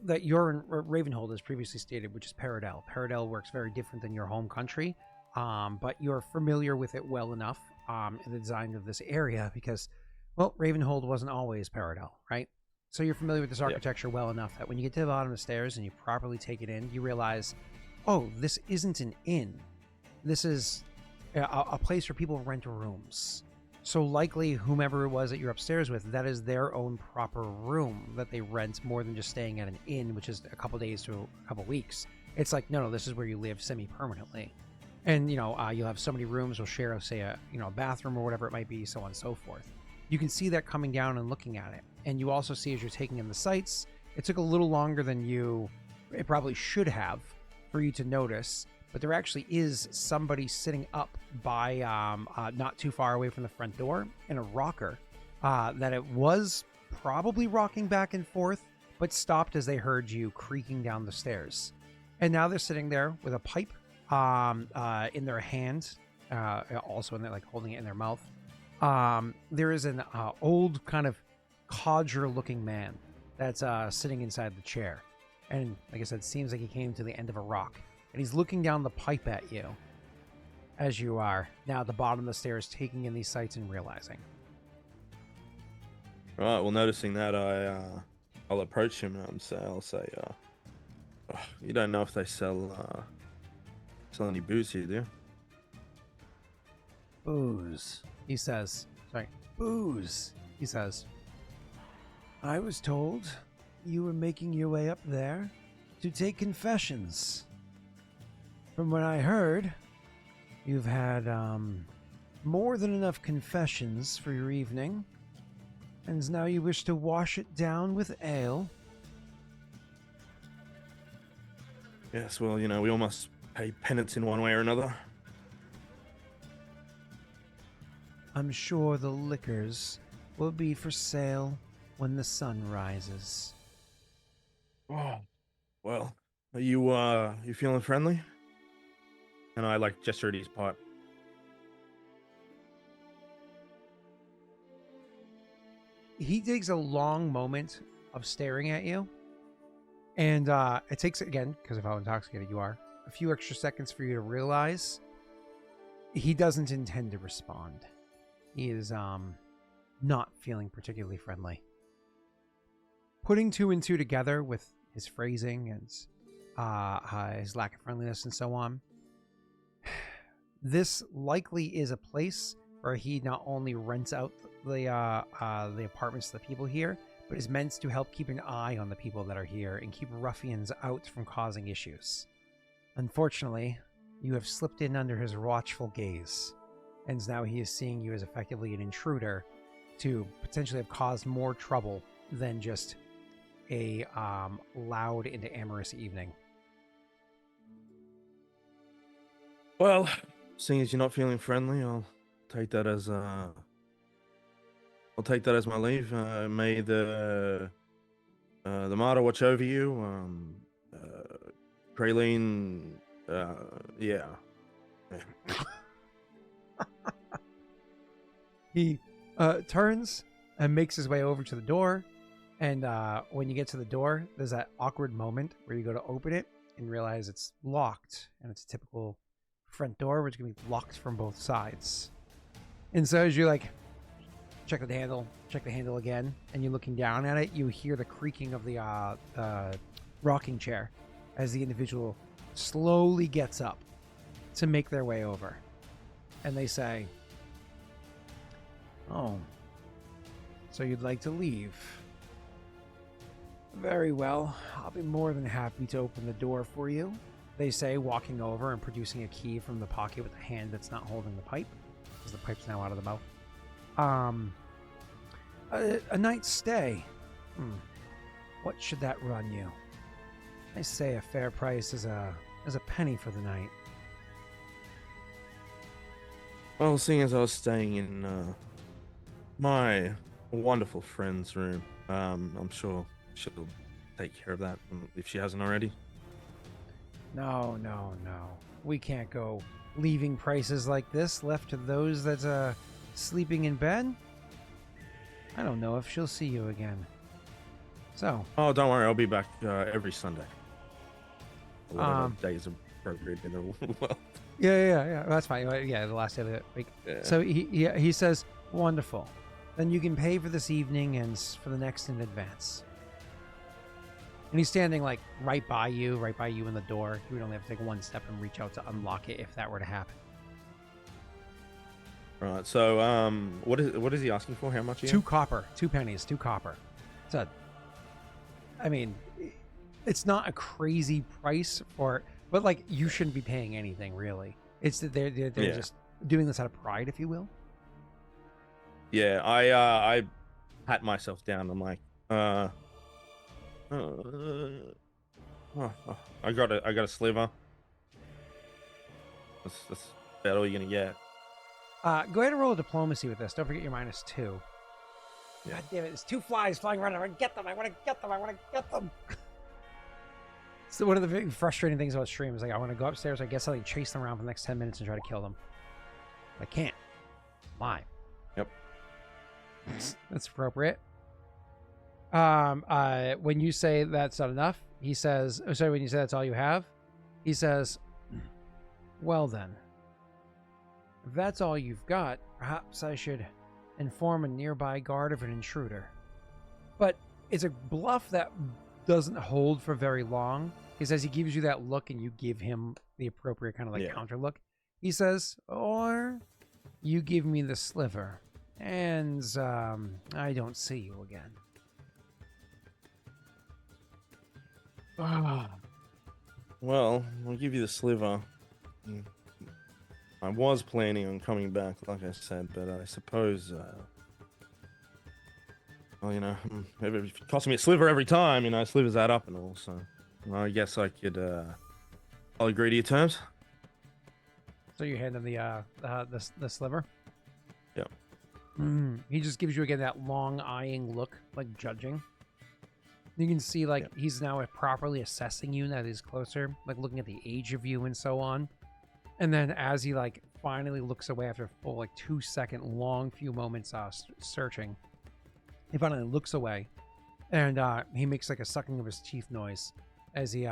that you're in Ravenhold, as previously stated, which is Paradel. Paradel works very different than your home country, but you're familiar with it well enough in the design of this area because, well, Ravenhold wasn't always Paradel, right? So you're familiar with this architecture well enough that when you get to the bottom of the stairs and you properly take it in, you realize, oh, this isn't an inn. This is a place where people rent rooms. So likely whomever it was that you're upstairs with, that is their own proper room that they rent more than just staying at an inn, which is a couple days to a couple weeks. It's like, no, this is where you live semi-permanently. And, you'll have so many rooms, will share, say, a bathroom or whatever it might be, so on and so forth. You can see that coming down and looking at it. And you also see as you're taking in the sights, it took a little longer than it probably should have for you to notice. But there actually is somebody sitting up by not too far away from the front door in a rocker that it was probably rocking back and forth, but stopped as they heard you creaking down the stairs. And now they're sitting there with a pipe in their hand, also in there, like holding it in their mouth. There is an old kind of codger-looking man that's sitting inside the chair. And like I said, it seems like he came to the end of a rock. And he's looking down the pipe at you as you are now at the bottom of the stairs, taking in these sights and realizing. Right. Well, noticing that, I'll approach him and I'll say, you don't know if they sell any booze here, do you? Booze, he says. Sorry, booze, he says. I was told you were making your way up there to take confessions. From what I heard, you've had more than enough confessions for your evening, and now you wish to wash it down with ale. Yes, well, we all must pay penance in one way or another. I'm sure the liquors will be for sale when the sun rises. Oh, well, are you feeling friendly? And I gesture at his pipe. He takes a long moment of staring at you. And it takes, again, because of how intoxicated you are, a few extra seconds for you to realize he doesn't intend to respond. He is not feeling particularly friendly. Putting two and two together with his phrasing and his lack of friendliness and so on, this likely is a place where he not only rents out the apartments to the people here, but is meant to help keep an eye on the people that are here and keep ruffians out from causing issues. Unfortunately, you have slipped in under his watchful gaze, and now he is seeing you as effectively an intruder to potentially have caused more trouble than just a loud and amorous evening. Well, seeing as you're not feeling friendly, I'll take that as my leave. May the Martyr watch over you. Praline, yeah. He turns and makes his way over to the door. And when you get to the door, there's that awkward moment where you go to open it and realize it's locked. And it's a typical front door, which can be locked from both sides. And so as you check the handle again, and you're looking down at it, you hear the creaking of the rocking chair as the individual slowly gets up to make their way over. And they say, "Oh, so you'd like to leave? Very well, I'll be more than happy to open the door for you," they say, walking over and producing a key from the pocket with the hand that's not holding the pipe, because the pipe's now out of the mouth. A night's stay. What should that run you? I say a fair price is a penny for the night. Well, seeing as I was staying in my wonderful friend's room, I'm sure she'll take care of that if she hasn't already. No. We can't go leaving prices like this left to those that sleeping in bed. I don't know if she'll see you again. So. Oh, don't worry. I'll be back every Sunday. Whatever days appropriate in the world. Yeah. That's fine. Yeah, the last day of the week. Yeah. So he says, "Wonderful. Then you can pay for this evening and for the next in advance." And he's standing right by you in the door. You would only have to take one step and reach out to unlock it if that were to happen. Right. So, what is he asking for? How much? 2 copper, 2 pennies, 2 copper. It's not a crazy price but you shouldn't be paying anything really. It's that they're just doing this out of pride, if you will. Yeah, I pat myself down. I'm like, I got a sliver. That's about all you're gonna get. Go ahead and roll a diplomacy with this. Don't forget your -2. Yeah. God damn it! There's 2 flies flying around. I want to get them. I want to get them. I want to get them. So one of the very frustrating things about stream is like I want to go upstairs, I get something, chase them around for the next 10 minutes, and try to kill them. I can't. Why? Yep. That's appropriate. When you say that's not enough, he says, oh, sorry, when you say that's all you have, he says, well then, if that's all you've got, perhaps I should inform a nearby guard of an intruder. But it's a bluff that doesn't hold for very long. He says he gives you that look and you give him the appropriate kind of like counter look. He says, or you give me the sliver and I don't see you again. Well, I'll give you the sliver. I was planning on coming back, like I said, but I suppose, well, you know, if it costs me a sliver every time, you know, slivers add up and all, so well, I guess I could, I'll agree to your terms. So you hand him the sliver? Yep. He just gives you again that long eyeing look, like judging. You can see like he's now properly assessing you now that he's closer, like looking at the age of you and so on. And then as he like finally looks away after a full like 2-second long few moments searching, he finally looks away and he makes like a sucking of his teeth noise as he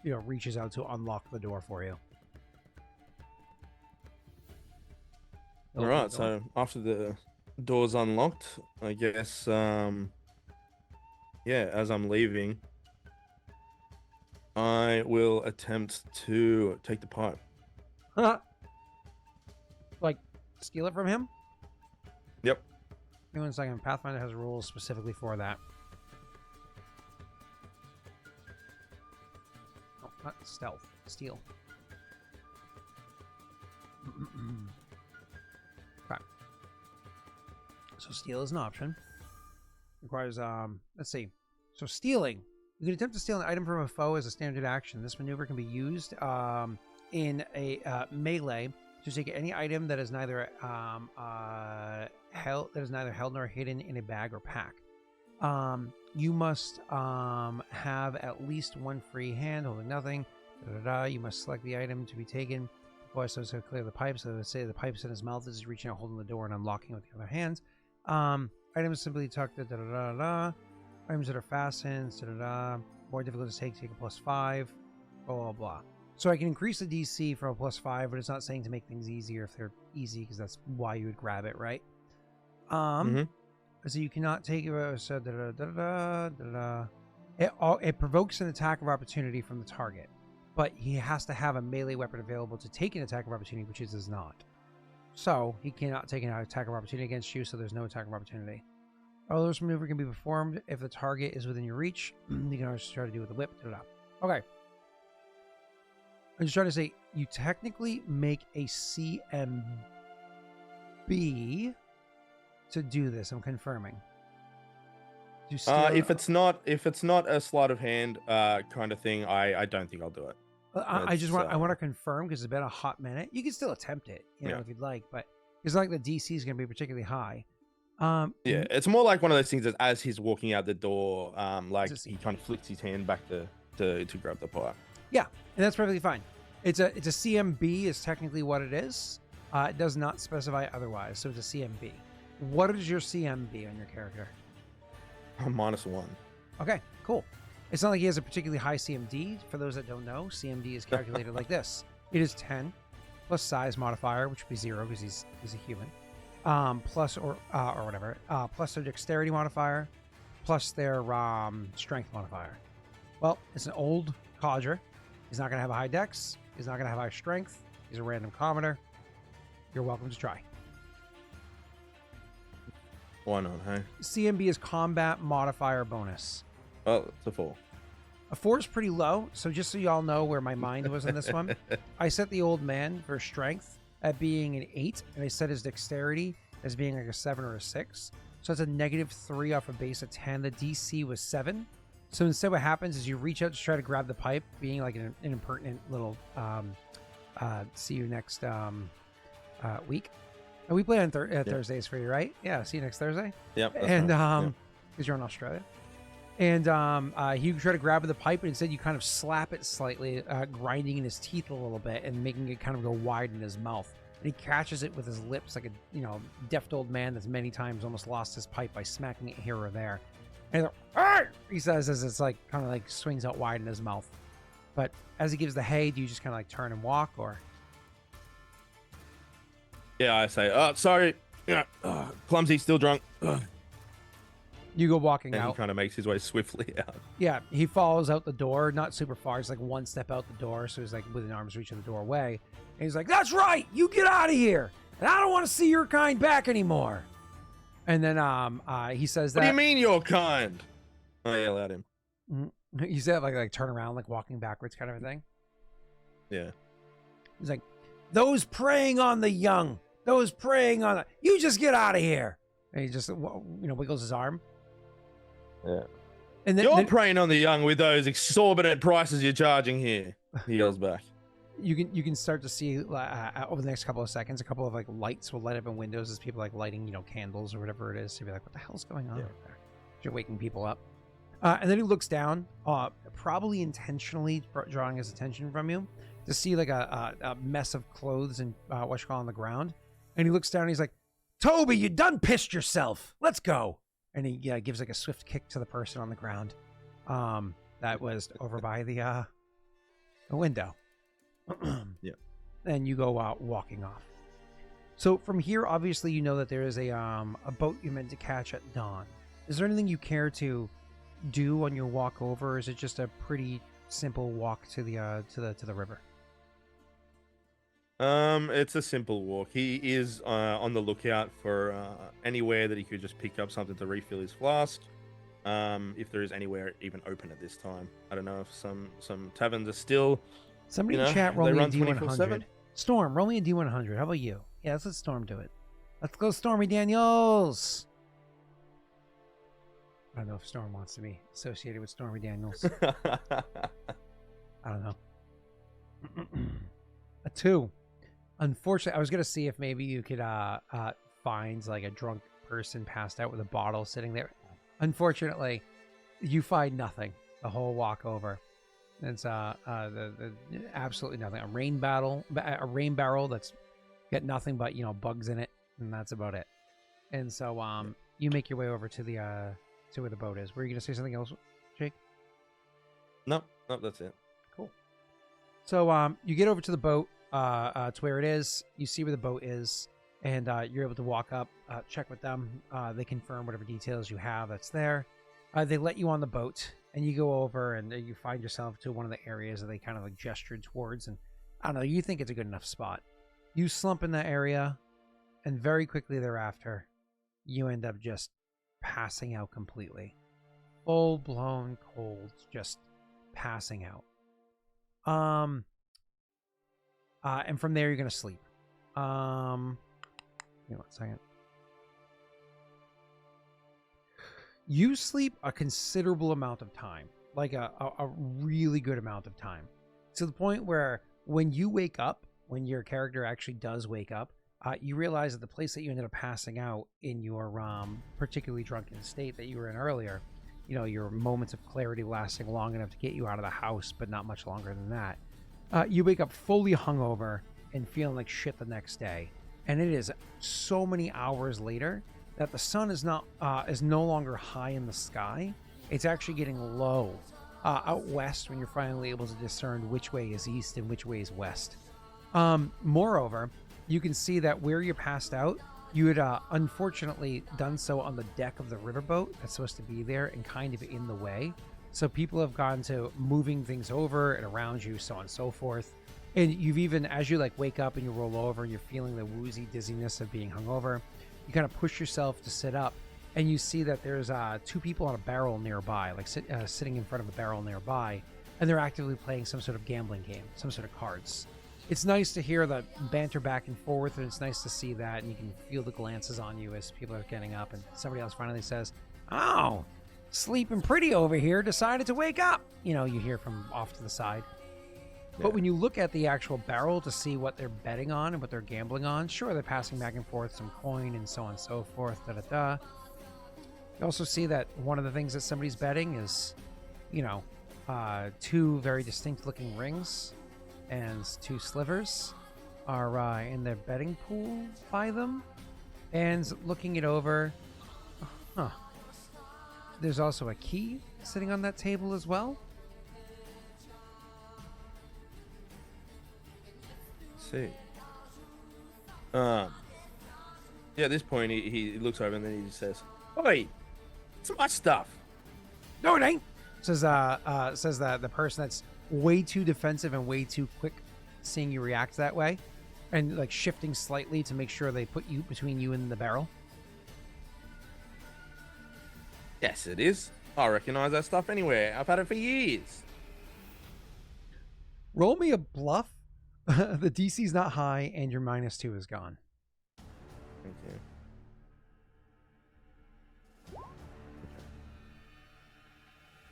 reaches out to unlock the door for you. All right, so after the door's unlocked, I guess, yeah, as I'm leaving, I will attempt to take the pipe. Like, steal it from him? Yep. Give me 1 second. Pathfinder has rules specifically for that. Oh, not stealth. Steal. Okay. So steal is an option. Requires, let's see. So stealing. You can attempt to steal an item from a foe as a standard action. This maneuver can be used in a melee to take any item that is neither held nor hidden in a bag or pack. You must have at least 1 free hand holding nothing. You must select the item to be taken. Before so to clear the pipe. So let's say the pipe's in his mouth as he's reaching out, holding the door, and unlocking it with the other hand. Items simply tucked. Items that are fastened. More difficult to take a +5. Blah blah blah. So I can increase the DC from a +5, but it's not saying to make things easier if they're easy, because that's why you would grab it, right? So you cannot take it. So it provokes an attack of opportunity from the target, but he has to have a melee weapon available to take an attack of opportunity, which it does not. So he cannot take an attack of opportunity against you, so there's no attack of opportunity. Although this maneuver can be performed if the target is within your reach. You can always try to do it with the whip. Okay. I'm just trying to say, you technically make a CMB to do this. I'm confirming. If it's not a sleight of hand kind of thing, I don't think I'll do it. I want to confirm because it's been a hot minute. You can still attempt it, if you'd like, but it's not like the DC is going to be particularly high. Yeah, it's more like one of those things that as he's walking out the door, like he kind of flicks his hand back to grab the pipe. Yeah, and that's perfectly fine. It's a CMB is technically what it is. It does not specify otherwise, so it's a CMB. What is your CMB on your character? -1. Okay, cool. It's not like he has a particularly high CMD. For those that don't know, CMD is calculated like this. It is 10 plus size modifier, which would be 0 because he's a human. Plus or whatever. Plus their dexterity modifier, plus their strength modifier. Well, it's an old codger. He's not going to have a high dex. He's not going to have high strength. He's a random commoner. You're welcome to try. Why not, hey? CMB is combat modifier bonus. Oh, it's a 4. A 4 is pretty low, so just so y'all know where my mind was in this one, I set the old man for strength at being an 8, and I set his dexterity as being like a 7 or a 6. So it's a -3 off a base of 10. The DC was 7. So instead what happens is you reach out to try to grab the pipe, being like an impertinent little see you next week. And we play on Thursdays for you, right? Yeah, see you next Thursday. Yep. And because you're in Australia. And he tried to grab the pipe, and instead you kind of slap it slightly, grinding in his teeth a little bit and making it kind of go wide in his mouth. And he catches it with his lips like a deft old man that's many times almost lost his pipe by smacking it here or there. And he says as it's like kind of like swings out wide in his mouth. But as he gives the hey, do you just kind of like turn and walk, or? Yeah, I say, oh, sorry, clumsy, still drunk. You go walking and out. He kind of makes his way swiftly out. Yeah, he follows out the door, not super far. He's like one step out the door, so he's like within arm's reach of the doorway. And he's like, "That's right, you get out of here, and I don't want to see your kind back anymore." And then he says that. What do you mean your kind? I yell at him. You said like turn around, like walking backwards, kind of a thing. Yeah. He's like, "Those preying on the young, those preying on the, you just get out of here." And he just wiggles his arm. Yeah. And then, you're preying on the young with those exorbitant prices you're charging here. He yells back. You can start to see over the next couple of seconds, a couple of like lights will light up in windows as people like lighting candles or whatever it is. So you'll be like, what the hell's going on over there? You're waking people up. And then he looks down, probably intentionally drawing his attention from you, to see like a mess of clothes and what you call on the ground. And he looks down and he's like, "Toby, you done pissed yourself. Let's go." And he gives like a swift kick to the person on the ground that was over by the window. Yeah. And you go out walking off. So from here, obviously, you know that there is a boat you're meant to catch at dawn. Is there anything you care to do on your walk over? Or is it just a pretty simple walk to the river? It's a simple walk. He is on the lookout for anywhere that he could just pick up something to refill his flask. If there is anywhere even open at this time. I don't know if some taverns are still. Somebody in chat roll me a D100. 24/7. Storm, roll me a D100. How about you? Yeah, let's let Storm do it. Let's go, Stormy Daniels. I don't know if Storm wants to be associated with Stormy Daniels. I don't know. A 2. Unfortunately, I was gonna see if maybe you could find like a drunk person passed out with a bottle sitting there. Unfortunately, you find nothing the whole walk over. It's absolutely nothing. A rain barrel that's got nothing but bugs in it, and that's about it. And so you make your way over to the to where the boat is. Were you gonna say something else, Jake? No, that's it. Cool. So you get over to the boat, to where it is. You see where the boat is, and you're able to walk up, check with them. They confirm whatever details you have that's there. They let you on the boat, and you go over, and you find yourself to one of the areas that they kind of like gestured towards. And I don't know, you think it's a good enough spot. You slump in that area, and very quickly thereafter, you end up just passing out completely. Full-blown cold, just passing out. And from there, you're going to sleep. Give me 1 second. You sleep a considerable amount of time, like a really good amount of time, to the point where when you wake up, when your character actually does wake up, you realize that the place that you ended up passing out in your particularly drunken state that you were in earlier, your moments of clarity lasting long enough to get you out of the house, but not much longer than that. You wake up fully hungover and feeling like shit the next day. And it is so many hours later that the sun is no longer high in the sky. It's actually getting low out west when you're finally able to discern which way is east and which way is west. Moreover, you can see that where you're passed out, you had unfortunately done so on the deck of the riverboat that's supposed to be there and kind of in the way. So people have gone to moving things over and around you, so on and so forth. And you've even, as you like wake up and you roll over and you're feeling the woozy dizziness of being hungover, you kind of push yourself to sit up, and you see that there's 2 people on a barrel nearby, like sitting in front of a barrel nearby, and they're actively playing some sort of gambling game, some sort of cards. it's nice to hear the banter back and forth, and it's nice to see that, and you can feel the glances on you as people are getting up, and somebody else finally says, "Oh, sleeping pretty over here, decided to wake up." You know, you hear from off to the side. Yeah. But when you look at the actual barrel to see what they're betting on and what they're gambling on, sure, they're passing back and forth some coin and so on and so forth, da-da-da. You also see that one of the things that somebody's betting is, you know, 2 very distinct looking rings and 2 slivers are in their betting pool by them. And looking it over, there's also a key sitting on that table as well. Let's see. Yeah, at this point, he looks over and then he just says, "Oi, it's my stuff." "No, it ain't," says that the person that's way too defensive and way too quick seeing you react that way, and like shifting slightly to make sure they put you between you and the barrel. Yes, it is. I recognize that stuff anywhere. I've had it for years. Roll me a bluff. The DC's not high, and your -2 is gone. Thank you.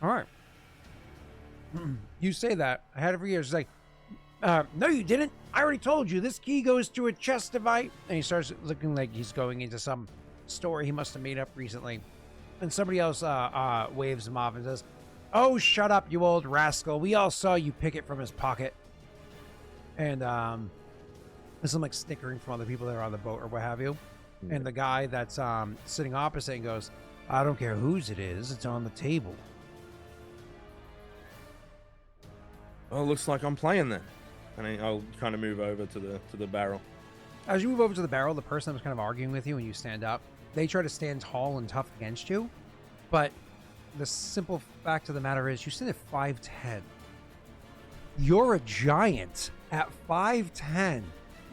All right. You say that. I had it for years. It's like, no, you didn't. I already told you. This key goes to a chest of ice. And he starts looking like he's going into some story he must have made up recently. And somebody else waves him off and says, "Oh, shut up, you old rascal. We all saw you pick it from his pocket." And there's some like snickering from other people that are on the boat or what have you. Yeah. And the guy that's sitting opposite and goes, "I don't care whose it is. It's on the table." Well, looks like I'm playing then. And I'll kind of move over to the barrel. As you move over to the barrel, the person that was kind of arguing with you when you stand up, they try to stand tall and tough against you. But the simple fact of the matter is you stand at 5'10". You're a giant at 5'10".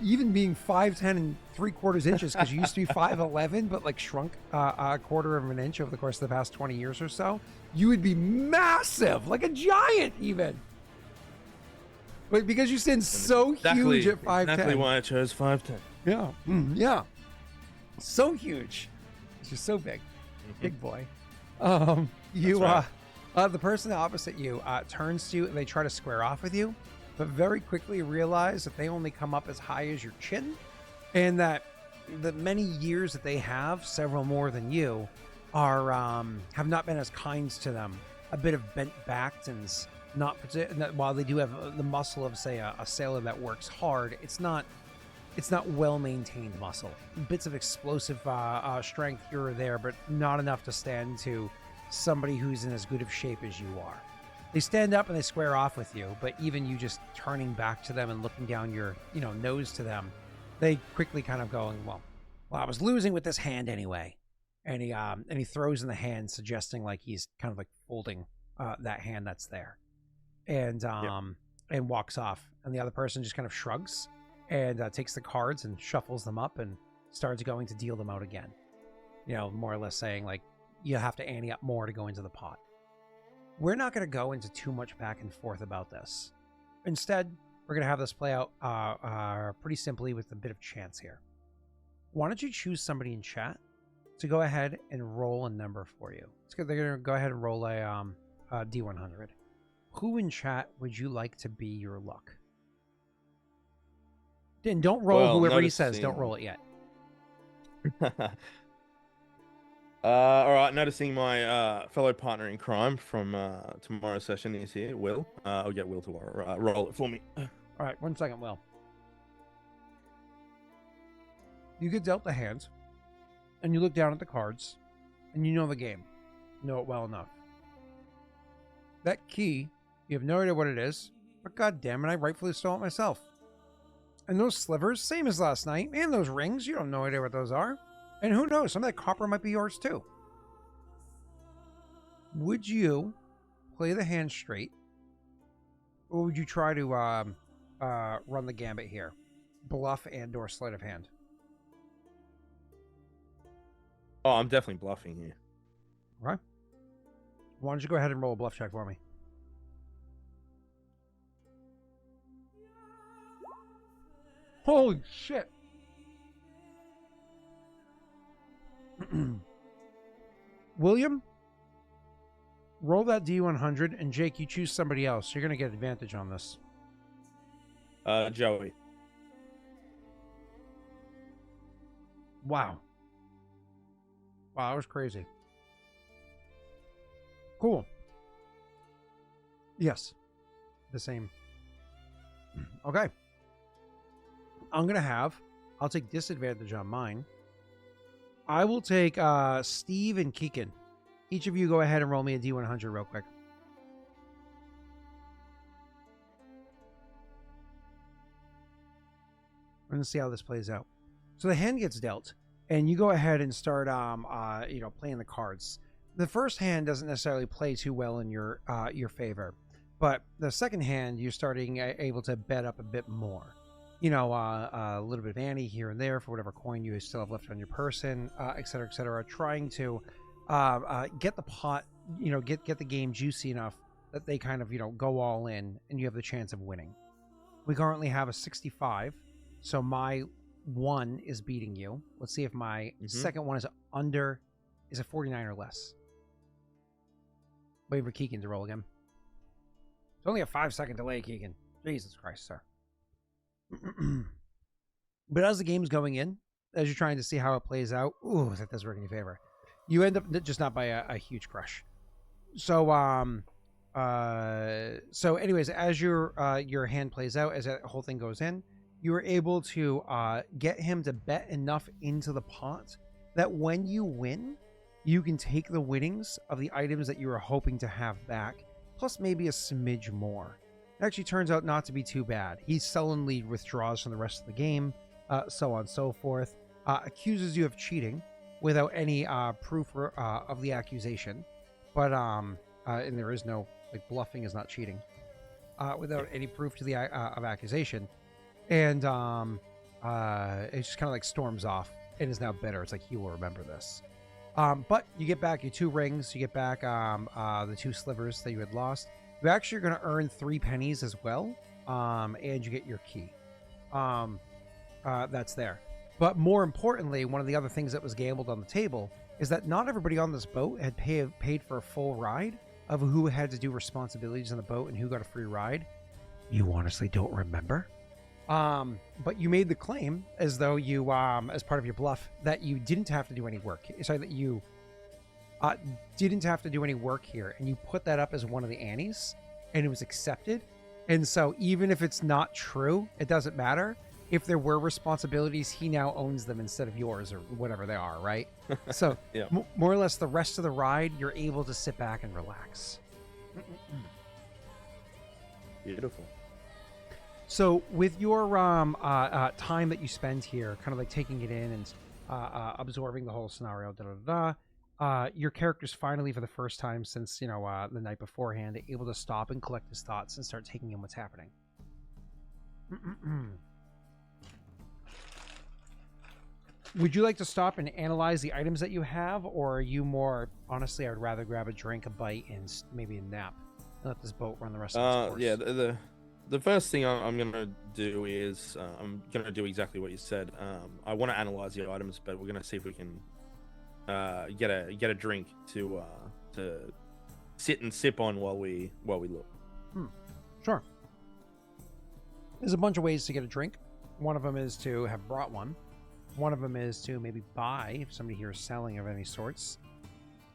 Even being 5'10" and 3/4 inches, because you used to be 5'11", but like shrunk a 1/4 of an inch over the course of the past 20 years or so, you would be massive, like a giant even. But because you stand so huge at 5'10". Exactly why I chose 5'10". Yeah. Yeah. So huge. You're so big. Big boy. The person opposite you turns to you and they try to square off with you, but very quickly realize that they only come up as high as your chin, and that the many years that they have, several more than you, are have not been as kind to them. A bit of bent backs and while they do have the muscle of, say, a sailor that works hard, it's not well-maintained muscle. Bits of explosive strength here or there, but not enough to stand to somebody who's in as good of shape as you are. They stand up and they square off with you, but even you just turning back to them and looking down your nose to them, they quickly kind of going, well, I was losing with this hand anyway. And he throws in the hand, suggesting like he's kind of like folding that hand that's there. And walks off, and the other person just kind of shrugs and takes the cards and shuffles them up and starts going to deal them out again. More or less saying like, you have to ante up more to go into the pot. We're not going to go into too much back and forth about this. Instead, we're going to have this play out pretty simply with a bit of chance here. Why don't you choose somebody in chat to go ahead and roll a number for you? They're going to go ahead and roll a D100. Who in chat would you like to be your luck? And don't roll whoever he says. Don't roll it yet. All right. Noticing my fellow partner in crime from tomorrow's session is here, Will. I'll get Will to roll it for me. All right. 1 second, Will. You get dealt the hand, and you look down at the cards, and you know the game. You know it well enough. That key, you have no idea what it is, but god damn it, I rightfully stole it myself. And those slivers, same as last night, and those rings, you don't know idea what those are. And who knows, some of that copper might be yours too. Would you play the hand straight, or would you try to run the gambit here? Bluff and or sleight of hand? Oh, I'm definitely bluffing here. Right. Why don't you go ahead and roll a bluff check for me? Holy shit. William, roll that D100, and Jake, you choose somebody else. You're going to get advantage on this. Joey. Wow. Wow, that was crazy. Cool. Yes. The same. Okay. I'll take disadvantage on mine. I will take Steve and Keegan. Each of you go ahead and roll me a D100 real quick. We're going to see how this plays out. So the hand gets dealt, and you go ahead and start, playing the cards. The first hand doesn't necessarily play too well in your favor, but the second hand, you're starting able to bet up a bit more. A little bit of ante here and there for whatever coin you still have left on your person, et cetera, trying to get the pot, get the game juicy enough that they kind of, go all in and you have the chance of winning. We currently have a 65, so my one is beating you. Let's see if my second one is a 49 or less. Wait for Keegan to roll again. It's only a 5-second delay, Keegan. Jesus Christ, sir. But as the game's going in, as you're trying to see how it plays out, ooh, that does work in your favor. You end up just not by a huge crush. So anyways, as your hand plays out, as that whole thing goes in, you are able to get him to bet enough into the pot that when you win, you can take the winnings of the items that you were hoping to have back, plus maybe a smidge more. It actually turns out not to be too bad. He sullenly withdraws from the rest of the game, so on and so forth, accuses you of cheating without any proof of the accusation, but and there is no, bluffing is not cheating, without any proof to the of accusation, and it just kind of storms off and is now bitter. It's like he will remember this. But you get back your 2 rings, you get back the 2 slivers that you had lost. You actually are going to earn 3 pennies as well, and you get your key. That's there. But more importantly, one of the other things that was gambled on the table is that not everybody on this boat had paid for a full ride of who had to do responsibilities on the boat and who got a free ride. You honestly don't remember? But you made the claim as though you, as part of your bluff, that you didn't have to do any work. Sorry, that you didn't have to do any work here, and you put that up as one of the antes, and it was accepted. And so even if it's not true, it doesn't matter. If there were responsibilities, he now owns them instead of yours, or whatever they are, right? So yeah. More or less the rest of the ride, you're able to sit back and relax. Beautiful. So with your time that you spend here, kind of taking it in and absorbing the whole scenario, your character's finally, for the first time since, the night beforehand, able to stop and collect his thoughts and start taking in what's happening. Would you like to stop and analyze the items that you have, or are you more, honestly, I would rather grab a drink, a bite, and maybe a nap and let this boat run the rest of its course? Yeah, the first thing I'm going to do is I'm going to do exactly what you said. I want to analyze the items, but we're going to see if we can get a drink to sit and sip on while we look. Sure. There's a bunch of ways to get a drink. One of them is to have brought one. One of them is to maybe buy, if somebody here is selling of any sorts.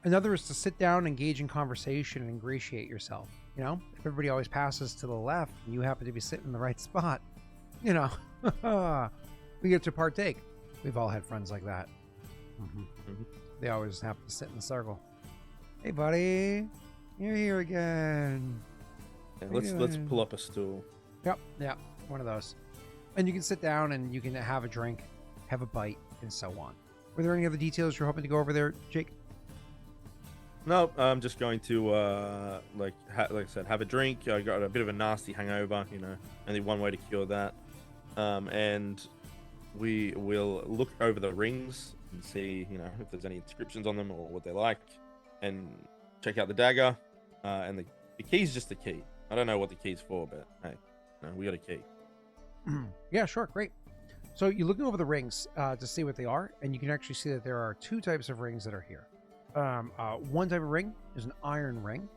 Another is to sit down, engage in conversation, and ingratiate yourself. If everybody always passes to the left and you happen to be sitting in the right spot, we get to partake. We've all had friends like that. They always happen to sit in the circle. Hey, buddy, you're here again. Yeah, let's pull up a stool. Yep, one of those. And you can sit down and you can have a drink, have a bite, and so on. Were there any other details you're hoping to go over there, Jake? No, I'm just going to like I said, have a drink. I got a bit of a nasty hangover, only one way to cure that. And we will look over the rings and see, if there's any inscriptions on them or what they're like, and check out the dagger. And the key's just the key. I don't know what the key's for, but hey, we got a key. Yeah, sure, great. So you're looking over the rings to see what they are, and you can actually see that there are 2 types of rings that are here. One type of ring is an iron ring,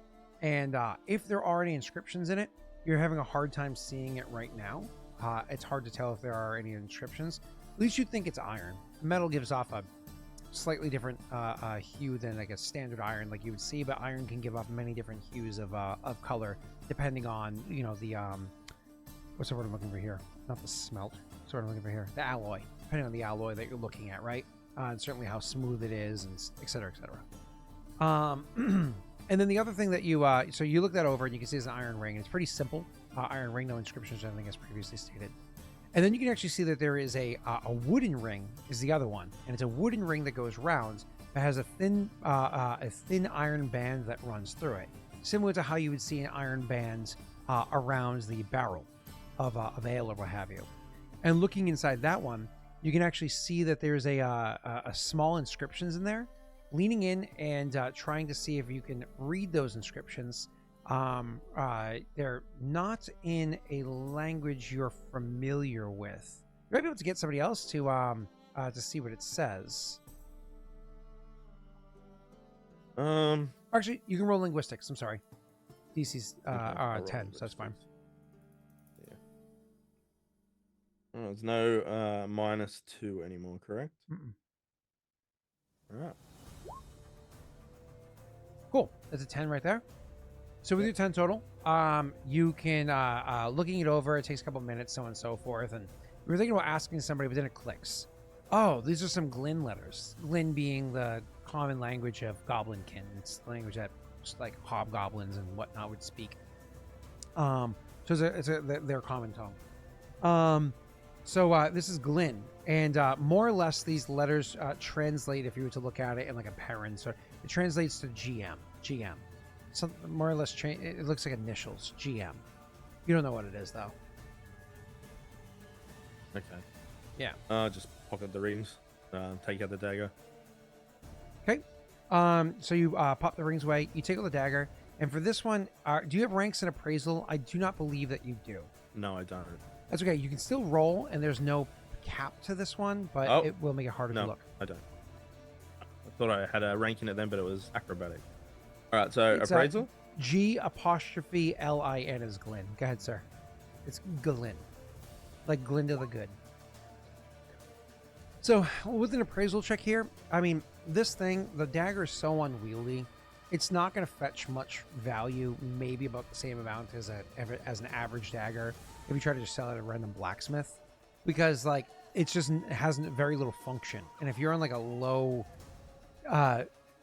and if there are any inscriptions in it, you're having a hard time seeing it right now. It's hard to tell if there are any inscriptions. At least you think it's iron. Metal gives off a slightly different hue than like a standard iron like you would see, but iron can give off many different hues of color depending on, you know, the what's the word I'm looking for here? Not the smelt. What's the word I'm looking for here? The alloy. Depending on the alloy that you're looking at, right? And certainly how smooth it is, and et cetera, et cetera. And then the other thing that you so you look that over and you can see it's an iron ring. It's pretty simple. Iron ring, no inscriptions or anything as previously stated. And then you can actually see that there is a wooden ring is the other one, and it's a wooden ring that goes round that has a thin iron band that runs through it, similar to how you would see an iron band around the barrel of ale or what have you. And looking inside that one, you can actually see that there's a small inscriptions in there. Leaning in and trying to see if you can read those inscriptions. They're not in a language you're familiar with. You might be able to get somebody else to see what it says. Actually, you can roll linguistics. I'm sorry. DC's 10, so that's fine. Yeah. Oh, there's no -2 anymore, correct? All right. Cool. That's a 10 right there. So with your 10 total, you can, looking it over, it takes a couple minutes, so on and so forth. And we were thinking about asking somebody, but then it clicks. Oh, these are some Glyn letters. Glyn being the common language of Goblinkin. It's the language that just like hobgoblins and whatnot would speak. So it's their common tongue. So this is Glyn. And more or less these letters translate, if you were to look at it in like a parent. So it translates to GM. Some more or less, it looks like initials, GM. You don't know what it is, though. Okay. Yeah. Just pocket the rings, take out the dagger. Okay. So you pop the rings away. You take out the dagger. And for this one, do you have ranks in appraisal? I do not believe that you do. No, I don't. That's okay. You can still roll, and there's no cap to this one, but it will make it harder to look. I don't. I thought I had a rank in it then, but it was acrobatic. All right, so it's appraisal? G''Lin is Glyn. Go ahead, sir. It's Glyn. Like Glinda the Good. So with an appraisal check here, I mean, this thing, the dagger is so unwieldy. It's not going to fetch much value, maybe about the same amount as an average dagger if you try to just sell it at a random blacksmith. Because, like, it has very little function. And if you're in, like, a low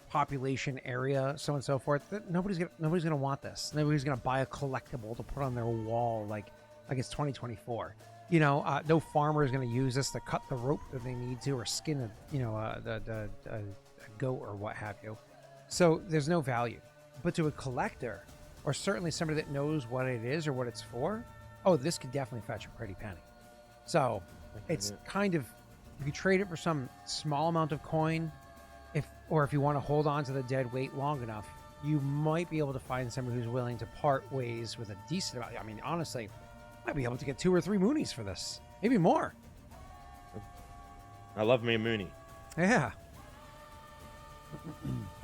population area, so on and so forth, nobody's gonna want this. Nobody's gonna buy a collectible to put on their wall like it's 2024. You know, no farmer is gonna use this to cut the rope that they need to, or skin a goat or what have you. So there's no value. But to a collector, or certainly somebody that knows what it is or what it's for, oh, this could definitely fetch a pretty penny. So it's kind of, you could trade it for some small amount of coin. If you want to hold on to the dead weight long enough, you might be able to find somebody who's willing to part ways with a decent amount. I mean, honestly, might be able to get 2 or 3 moonies for this, maybe more. I love me a moonie. Yeah.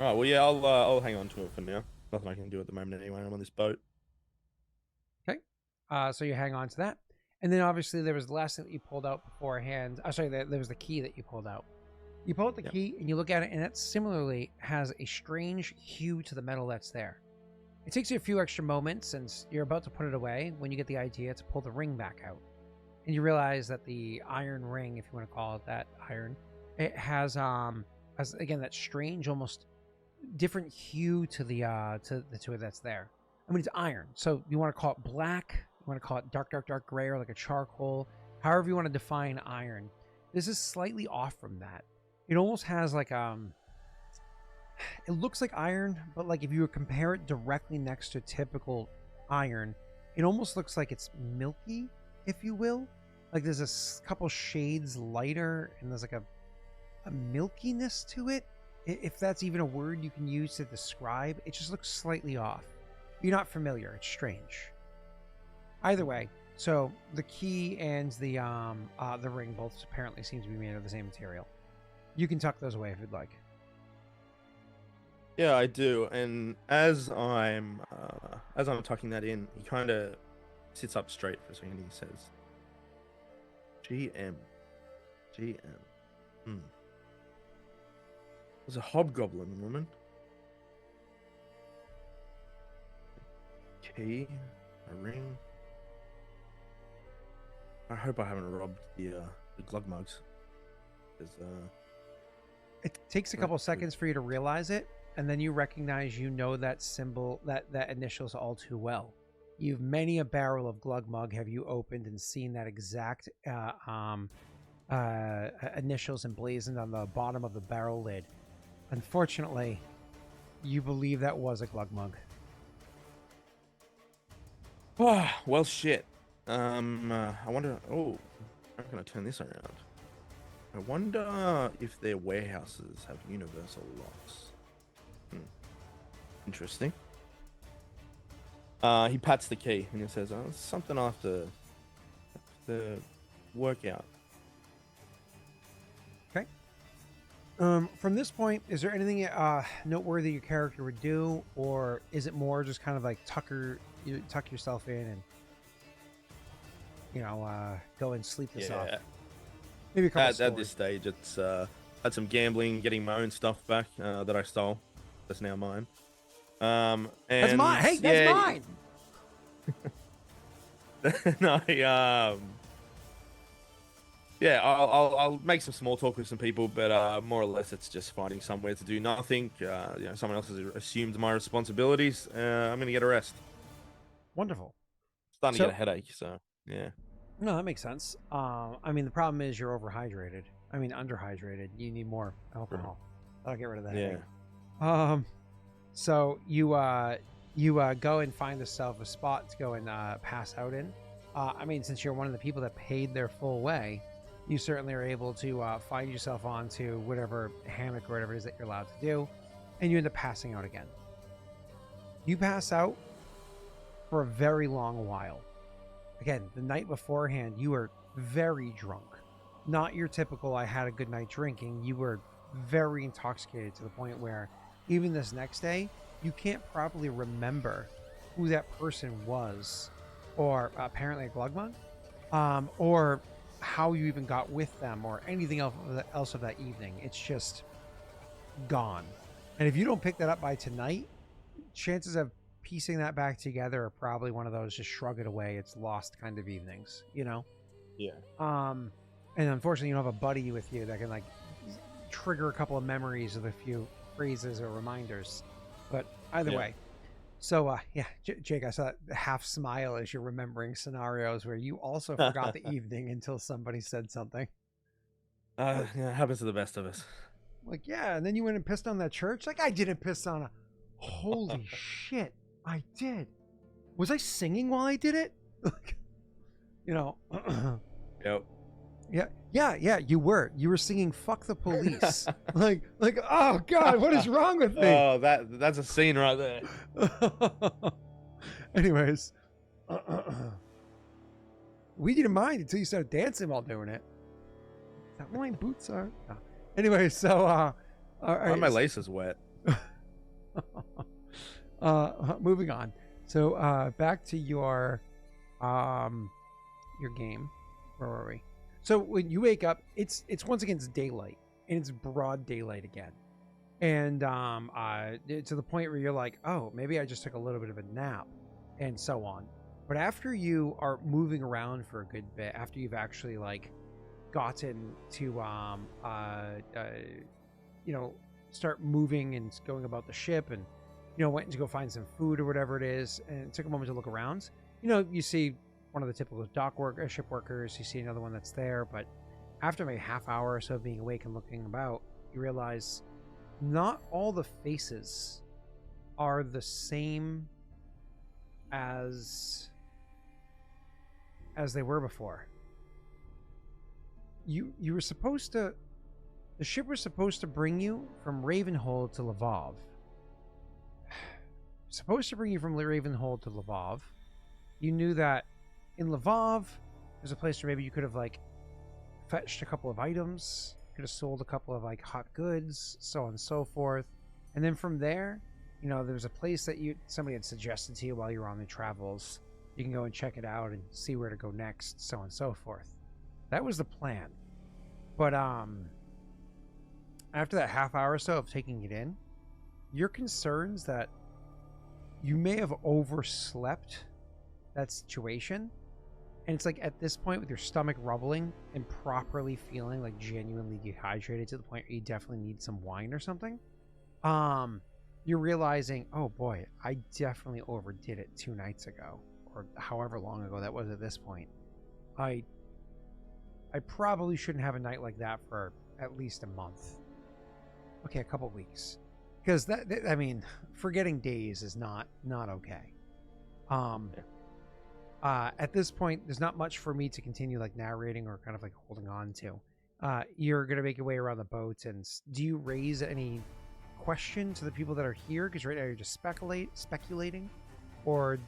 All right. Well, yeah, I'll hang on to it for now. Nothing I can do at the moment anyway. I'm on this boat. Okay. So you hang on to that, and then obviously there was the last thing that you pulled out beforehand. Sorry, there was the key that you pulled out. You pull out the key and you look at it, and it similarly has a strange hue to the metal that's there. It takes you a few extra moments, and you're about to put it away when you get the idea to pull the ring back out. And you realize that the iron ring, if you want to call it that, iron, it has again that strange, almost different hue to the to it that's there. I mean, it's iron, so you want to call it black, you want to call it dark gray, or like a charcoal, however you want to define iron. This is slightly off from that. It almost has like it looks like iron, but like if you would compare it directly next to typical iron, it almost looks like it's milky, if you will. Like there's a couple shades lighter, and there's like a milkiness to it, if that's even a word you can use to describe. It just looks slightly off. You're not familiar. It's strange. Either way, So the key and the ring both apparently seem to be made of the same material. You can tuck those away if you'd like. Yeah, I do. And as I'm tucking that in, he kind of sits up straight for a second. He says, "GM, GM. There's a hobgoblin woman. Key, a ring. I hope I haven't robbed the glug mugs. It takes a couple seconds for you to realize it, and then you recognize that symbol, that initials all too well. You've many a barrel of glug mug have you opened and seen that exact initials emblazoned on the bottom of the barrel lid. Unfortunately, you believe that was a glug mug. Well, shit. I wonder. Oh, I'm gonna turn this around. I wonder if their warehouses have universal locks. Interesting. He pats the key and he says, "Oh, something I'll have to work out." Okay. From this point, is there anything noteworthy your character would do, or is it more just kind of like tuck yourself in and go and sleep this off? Maybe a couple at this stage, it's had some gambling, getting my own stuff back that I stole. That's now mine. And that's mine. Hey, that's mine. No, I'll make some small talk with some people, but more or less it's just finding somewhere to do nothing. Someone else has assumed my responsibilities. I'm gonna get a rest. Wonderful. Starting to get a headache, so yeah. No, that makes sense. I mean, the problem is you're underhydrated. You need more alcohol. That'll get rid of that. Yeah. So you go and find yourself a spot to go and pass out in. Since you're one of the people that paid their full way, you certainly are able to find yourself onto whatever hammock or whatever it is that you're allowed to do, and you end up passing out again. You pass out for a very long while. Again, the night beforehand, you were very drunk. Not your typical, I had a good night drinking. You were very intoxicated to the point where even this next day, you can't properly remember who that person was, or apparently a glugmug, or how you even got with them, or anything else of that evening. It's just gone. And if you don't pick that up by tonight, chances of piecing that back together are probably one of those just shrug it away, it's lost kind of evenings, Yeah. And unfortunately you don't have a buddy with you that can trigger a couple of memories of a few phrases or reminders, but either way. So Jake, I saw that half smile as you're remembering scenarios where you also forgot the evening until somebody said something. It happens to the best of us. And then you went and pissed on that church. I didn't piss on a holy shit, I did. Was I singing while I did it? Yep. Yeah, you were singing "Fuck the Police." Oh God, what is wrong with me? Oh, that's a scene right there. Anyways, we didn't mind until you started dancing while doing it. Is that why my boots are? No. Anyway, so my lace is wet. Moving on. So back to your game. Where were we? So when you wake up, it's once again, it's daylight, and it's broad daylight again, and to the point where you're like, oh, maybe I just took a little bit of a nap, and so on. But after you are moving around for a good bit, after you've actually gotten to start moving and going about the ship, and went to go find some food or whatever it is, and it took a moment to look around. You see one of the typical ship workers, you see another one that's there, but after maybe a half hour or so of being awake and looking about, you realize not all the faces are the same as they were before. You were supposed to, the ship was supposed to bring you from Ravenhold to Lvov. You knew that in Lvov, there's a place where maybe you could have like fetched a couple of items, could have sold a couple of like hot goods, so on and so forth. And then from there, you know, there's a place that somebody had suggested to you while you were on the travels. You can go and check it out and see where to go next, so on and so forth. That was the plan. But after that half hour or so of taking it in, your concerns that you may have overslept that situation. And it's like at this point with your stomach rumbling and properly feeling like genuinely dehydrated to the point where you definitely need some wine or something. You're realizing, oh boy, I definitely overdid it 2 nights ago, or however long ago that was at this point. I probably shouldn't have a night like that for at least a month. Okay, a couple weeks. Because that I mean, forgetting days is not okay. At this point, there's not much for me to continue like narrating or kind of like holding on to. You're gonna make your way around the boat, and do you raise any question to the people that are here? Because right now you're just speculating, or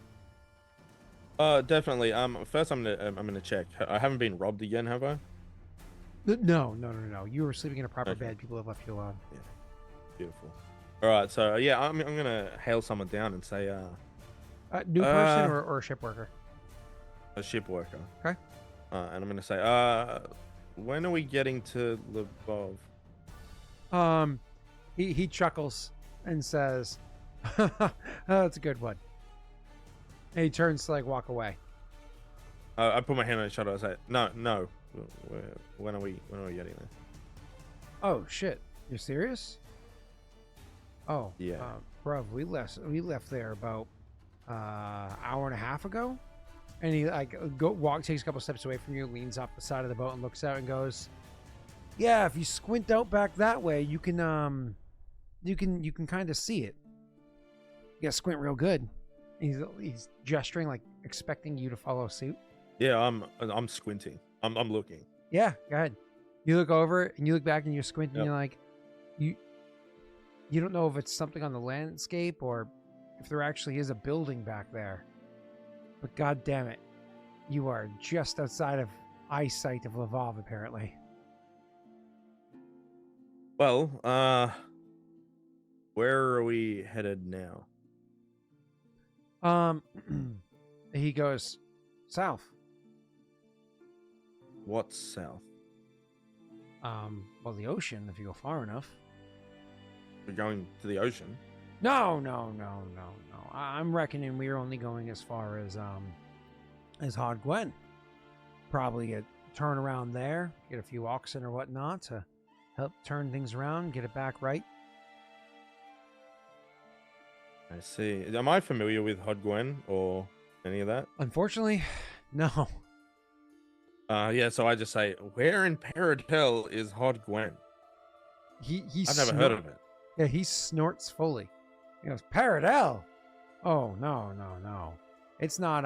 definitely. First I'm gonna check. I haven't been robbed again, have I? No. You were sleeping in a proper Okay. bed. People have left you alone. Yeah. Beautiful. All right, so yeah, I'm gonna hail someone down and say, New person or a ship worker? a ship worker. Okay. And I'm gonna say, when are we getting to Lvov? He chuckles and says, oh, "That's a good one." And he turns to like walk away. I put my hand on his shoulder. I say, no. When are we getting there? Oh shit! You're serious? Oh Yeah. Bruv, we left there about hour and a half ago. And he like takes a couple steps away from you, leans off the side of the boat and looks out and goes, "Yeah, if you squint out back that way, you can kind of see it. You gotta squint real good." He's gesturing like expecting you to follow suit. Yeah, I'm squinting. I'm looking. Yeah, go ahead. You look over and you look back and you're squinting. Yep. And you're like, you don't know if it's something on the landscape or if there actually is a building back there. But god damn it, you are just outside of eyesight of Lvov, apparently. Well, where are we headed now? He goes south. What's south? Well, the ocean, if you go far enough. We're going to the ocean. No. I'm reckoning we're only going as far as Hod Gwen. Probably turn around there, get a few oxen or whatnot to help turn things around, get it back right. I see. Am I familiar with Hod Gwen or any of that? Unfortunately, no. Yeah, so I just say, where in Paradel is Hod Gwen? I've never heard of it. Yeah, he snorts fully. He goes, Paradel? Oh, no. It's not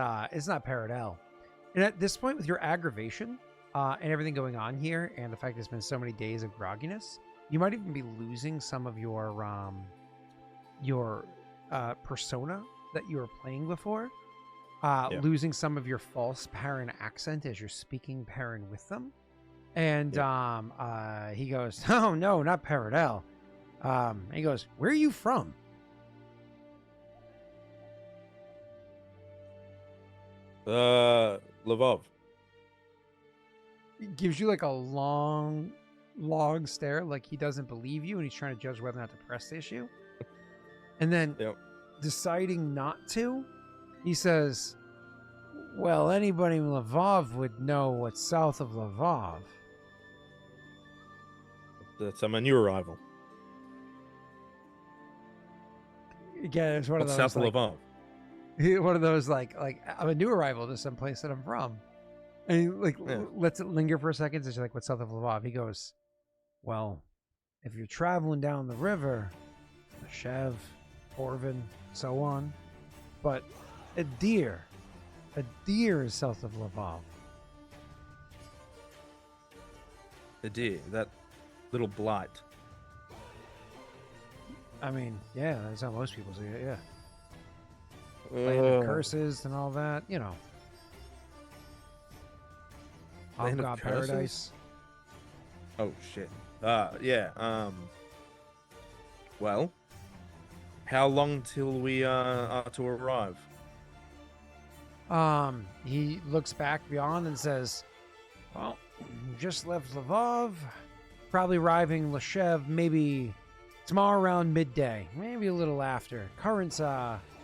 Paradel. And at this point, with your aggravation and everything going on here, and the fact there's been so many days of grogginess, you might even be losing some of your persona that you were playing before. Losing some of your false Parran accent as you're speaking Parran with them. And he goes, oh, no, not Paradel. He goes, where are you from? Lvov. He gives you like a long stare, like he doesn't believe you and he's trying to judge whether or not to press the issue. And then deciding not to, he says, well, anybody in Lvov would know what's south of Lvov. That's a new arrival. Again, it's one of those south of Lvov. One of those like I'm a new arrival to some place that I'm from, and he lets it linger for a second. So she's like, "What's south of Lvov?" He goes, "Well, if you're traveling down the river, Shev, Orvin, so on, but a deer is south of Lvov." A deer, that little blight. I mean, yeah, that's how most people see it. Yeah. Land of curses and all that, you know. Land of Hobgob Curses? Paradise. Oh shit. Yeah. Well, how long till we are to arrive? He looks back beyond and says, well, just left Lvov. Probably arriving Leshev maybe tomorrow around midday, maybe a little after. Currents,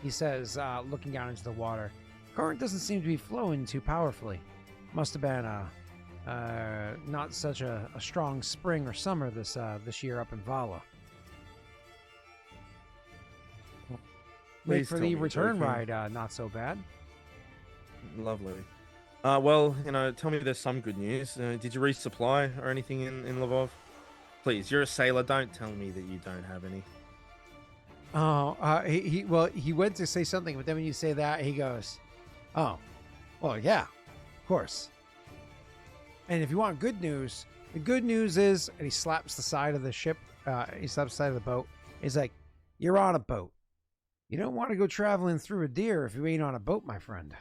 he says, looking out into the water. Current doesn't seem to be flowing too powerfully. Must have been not such a strong spring or summer this year up in Vala. Wait Please for tell the me return joking. ride, not so bad. Lovely. Well, tell me there's some good news. Did you resupply or anything in Lvov? Please, you're a sailor. Don't tell me that you don't have any. Oh, he went to say something, but then when you say that, he goes, "Oh, well, yeah, of course." And if you want good news, the good news is, and he slaps the side of the ship. He slaps the side of the boat. He's like, "You're on a boat. You don't want to go traveling through a deer if you ain't on a boat, my friend."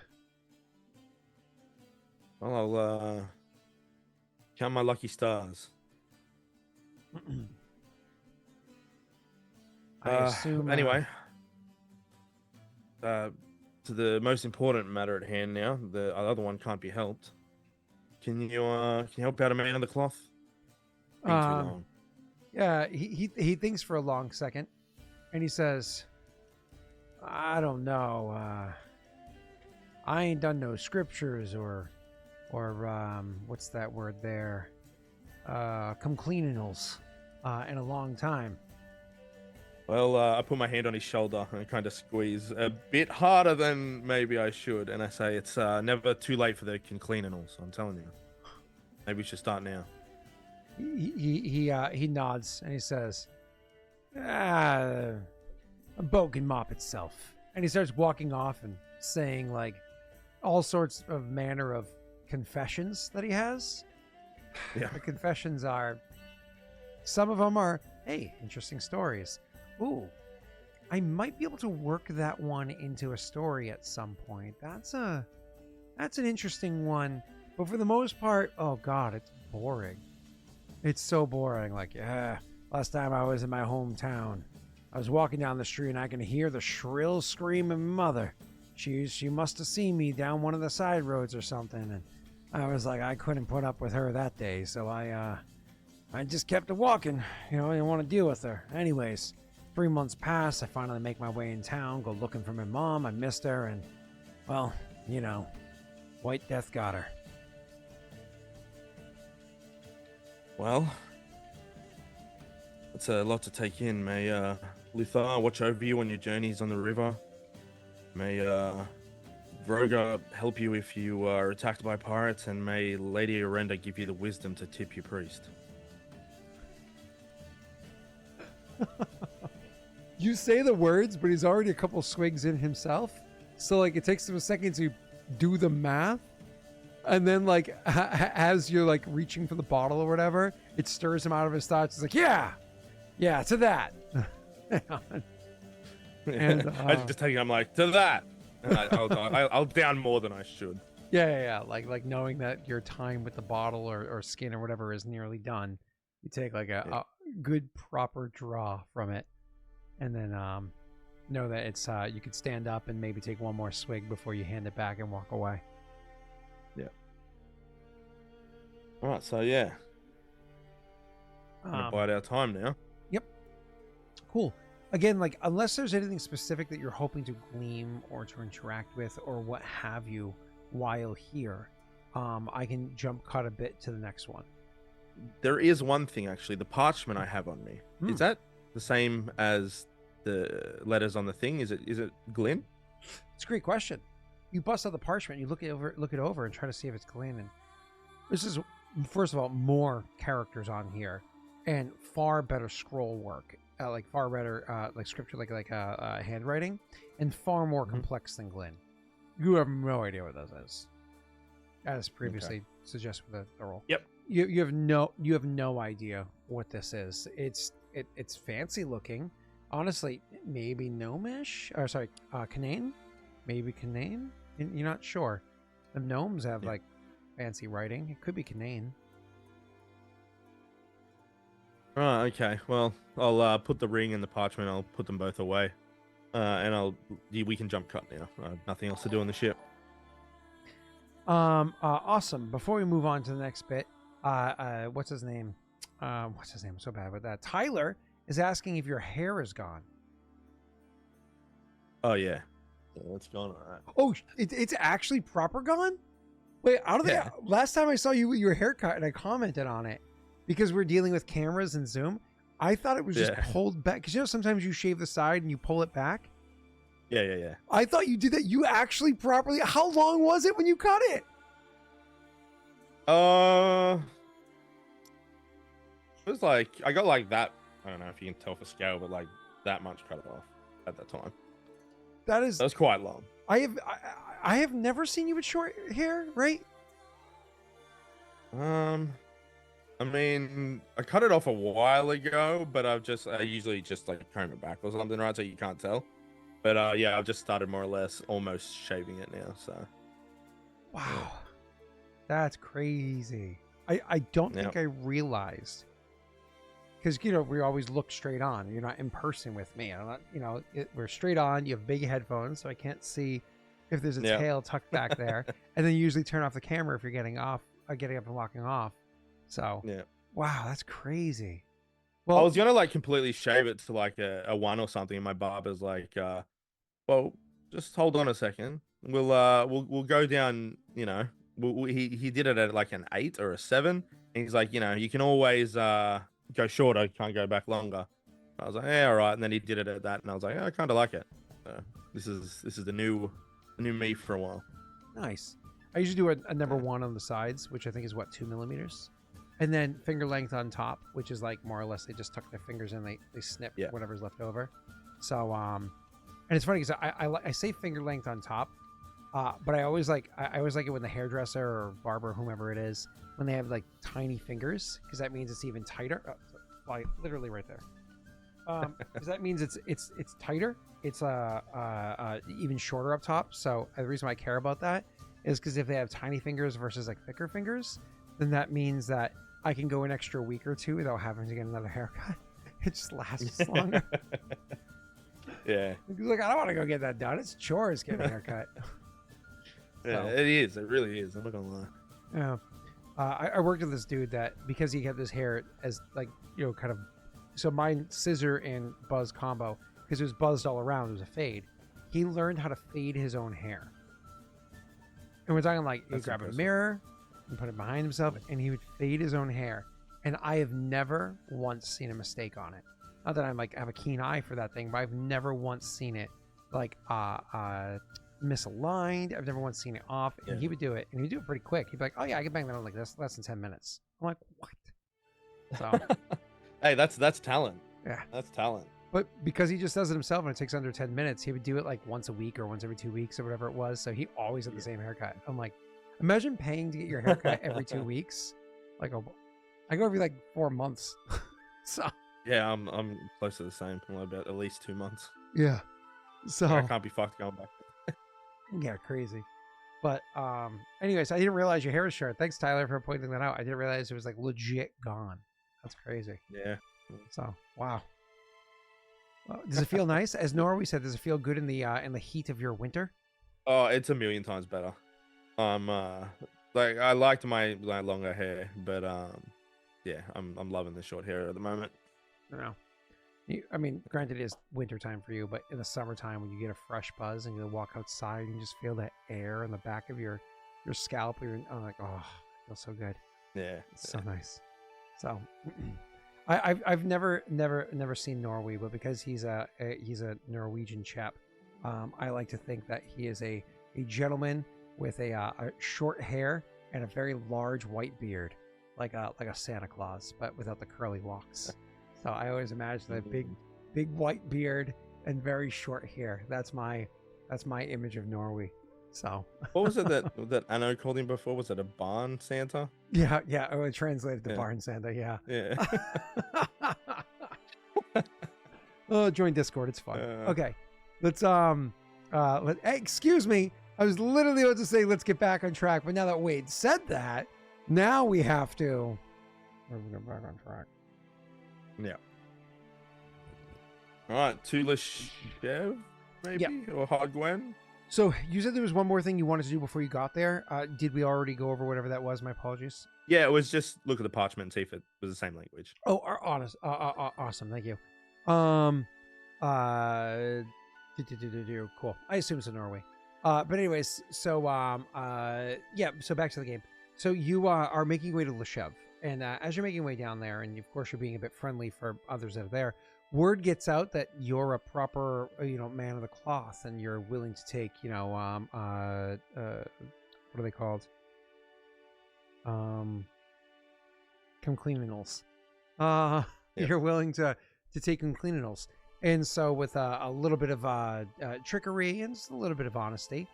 Well, I'll count my lucky stars. I assume. Anyway, to the most important matter at hand now. The other one can't be helped. Can you help out a man on the cloth? Been too long. Yeah, he thinks for a long second, and he says, "I don't know. I ain't done no scriptures or what's that word there? Come cleaningals in a long time." Well, I put my hand on his shoulder and kind of squeeze a bit harder than maybe I should, and I say it's never too late for the concleanals. I'm telling you, maybe we should start now. He nods and he says, "A boat can mop itself." And he starts walking off and saying like all sorts of manner of confessions that he has. Yeah. The confessions are, some of them are, hey, interesting stories. Ooh, I might be able to work that one into a story at some point. That's an interesting one. But for the most part, oh God, it's boring. It's so boring. Like, yeah, last time I was in my hometown, I was walking down the street and I can hear the shrill scream of mother. She must have seen me down one of the side roads or something, and I was like, I couldn't put up with her that day, so I just kept it walking. I didn't want to deal with her. Anyways, 3 months pass. I finally make my way in town, go looking for my mom. I missed her, and well, White Death got her. Well, that's a lot to take in. May Luthar watch over you on your journeys on the river. May Vroga help you if you are attacked by pirates, and may Lady Arenda give you the wisdom to tip your priest. You say the words, but he's already a couple swigs in himself. So, like, it takes him a second to do the math. And then, like, as you're, like, reaching for the bottle or whatever, it stirs him out of his thoughts. He's like, yeah, to that. And I just take it, I'm like, to that. And I'll down more than I should. Yeah. Like knowing that your time with the bottle or skin or whatever is nearly done, you take like a good proper draw from it, and then know that it's you could stand up and maybe take one more swig before you hand it back and walk away. Yeah. All right. So yeah, I'm gonna bide our time now. Yep. Cool. Again, like, unless there's anything specific that you're hoping to glean or to interact with or what have you while here, I can jump cut a bit to the next one. There is one thing, actually. The parchment I have on me. Is that the same as the letters on the thing? Is it Glyn? It's a great question. You bust out the parchment, you look it over and try to see if it's Glyn. And this is, first of all, more characters on here and far better scroll work. Like far better, like scripture, like handwriting, and far more complex than Glyn. You have no idea what this is, as previously suggested with the roll. Yep. You have no idea what this is. It's fancy looking. Honestly, maybe gnomish, or sorry, Canaan, maybe Canaan. You're not sure. The gnomes have like fancy writing. It could be Canaan. Oh, okay. Well, I'll put the ring and the parchment. I'll put them both away, and we can jump cut now. Nothing else to do on the ship. Awesome. Before we move on to the next bit, what's his name? I'm so bad with that. Tyler is asking if your hair is gone. Oh yeah, it's gone. All right. Oh, it's actually proper gone. Wait, I don't think last time I saw you with your haircut and I commented on it because we're dealing with cameras and Zoom. I thought it was just pulled back because sometimes you shave the side and you pull it back. Yeah. I thought you did that. You actually properly. How long was it when you cut it? It was like I got like that. I don't know if you can tell for scale, but like that much cut off at that time. That was quite long. I have never seen you with short hair, right? I mean, I cut it off a while ago, but I usually just like comb it back or something, right? So you can't tell. But yeah, I've just started more or less almost shaving it now. So, wow, that's crazy. I don't think I realized because we always look straight on. You're not in person with me. I'm not, we're straight on. You have big headphones, so I can't see if there's a tail tucked back there. And then you usually turn off the camera if you're getting up and walking off. So wow, that's crazy. Well, I was gonna like completely shave it to like a 1 or something, and my barber's like, well, just hold on a second. We'll go down. He did it at like an 8 or a 7. And he's like, you can always go shorter, can't go back longer. I was like, yeah, all right. And then he did it at that, and I was like, I kind of like it. This is the new me for a while. Nice. I usually do a number 1 on the sides, which I think is 2 millimeters. And then finger length on top, which is like more or less they just tuck their fingers in, they snip whatever's left over. So and it's funny because I say finger length on top, but I always like it when the hairdresser or barber, whomever it is, when they have like tiny fingers, because that means it's even tighter. Like literally right there. Because that means it's tighter. It's even shorter up top. So the reason why I care about that is because if they have tiny fingers versus like thicker fingers, then that means that I can go an extra week or 2 without having to get another haircut. It just lasts longer. Yeah. Like, I don't want to go get that done. It's chores getting a haircut. Yeah, it is. It really is. I'm not going to lie. Yeah. I worked with this dude that, because he kept his hair as, like, kind of... So mine, scissor and buzz combo, because it was buzzed all around. It was a fade. He learned how to fade his own hair. And we're talking like, he'd grab a mirror and put it behind himself, and he would fade his own hair. And I have never once seen a mistake on it. Not that I'm like have a keen eye for that thing, but I've never once seen it like misaligned. I've never once seen it off. And he would do it, and he'd do it pretty quick. He'd be like, "Oh yeah, I can bang that on like this less than 10 minutes." I'm like, "What?" So, hey, that's talent. Yeah, that's talent. But because he just does it himself and it takes under 10 minutes, he would do it like once a week or once every 2 weeks or whatever it was. So he always had the same haircut. I'm like, imagine paying to get your haircut every 2 weeks. Like, I go every like 4 months. So yeah, I'm close to the same. I'm about at least 2 months. Yeah. So I can't be fucked going back. Yeah, crazy. But anyways, I didn't realize your hair was short. Thanks, Tyler, for pointing that out. I didn't realize it was like legit gone. That's crazy. Yeah. So wow. Does it feel nice? As Norway said, does it feel good in the heat of your winter? Oh, it's a million times better. Like I liked my longer hair, but yeah, I'm loving the short hair at the moment. No, I mean, granted, it is wintertime for you, but in the summertime when you get a fresh buzz and you walk outside and you just feel that air in the back of your scalp, I'm like, oh, it feels so good. Yeah, it's so nice. So. I've never seen Norway, but because he's a Norwegian chap, I like to think that he is a gentleman with a short hair and a very large white beard, like a Santa Claus, but without the curly locks. So I always imagine a big white beard and very short hair. That's my image of Norway. So what was it that Anno called him before? Was it a barn Santa? Yeah. I would translate it to barn Santa. Yeah. Oh, join Discord. It's fun. Okay, let's hey, excuse me. I was literally about to say, let's get back on track. But now that Wade said that, now we have to. We're going to get back on track. Yeah. All right. Shev, maybe? Yep. Or Hogwen? So you said there was one more thing you wanted to do before you got there. Did we already go over whatever that was? My apologies. Yeah, it was just look at the parchment and see if it was the same language. Oh, honest. Awesome. Thank you. Cool. I assume it's in Norway. But anyways, so yeah. So back to the game. So you are making your way to Leshev, and as you're making your way down there, and of course you're being a bit friendly for others that are there. Word gets out that you're a proper, man of the cloth, and you're willing to take, what are they called? Concleanals. You're willing to take concleanals. And so with a little bit of trickery and just a little bit of honesty,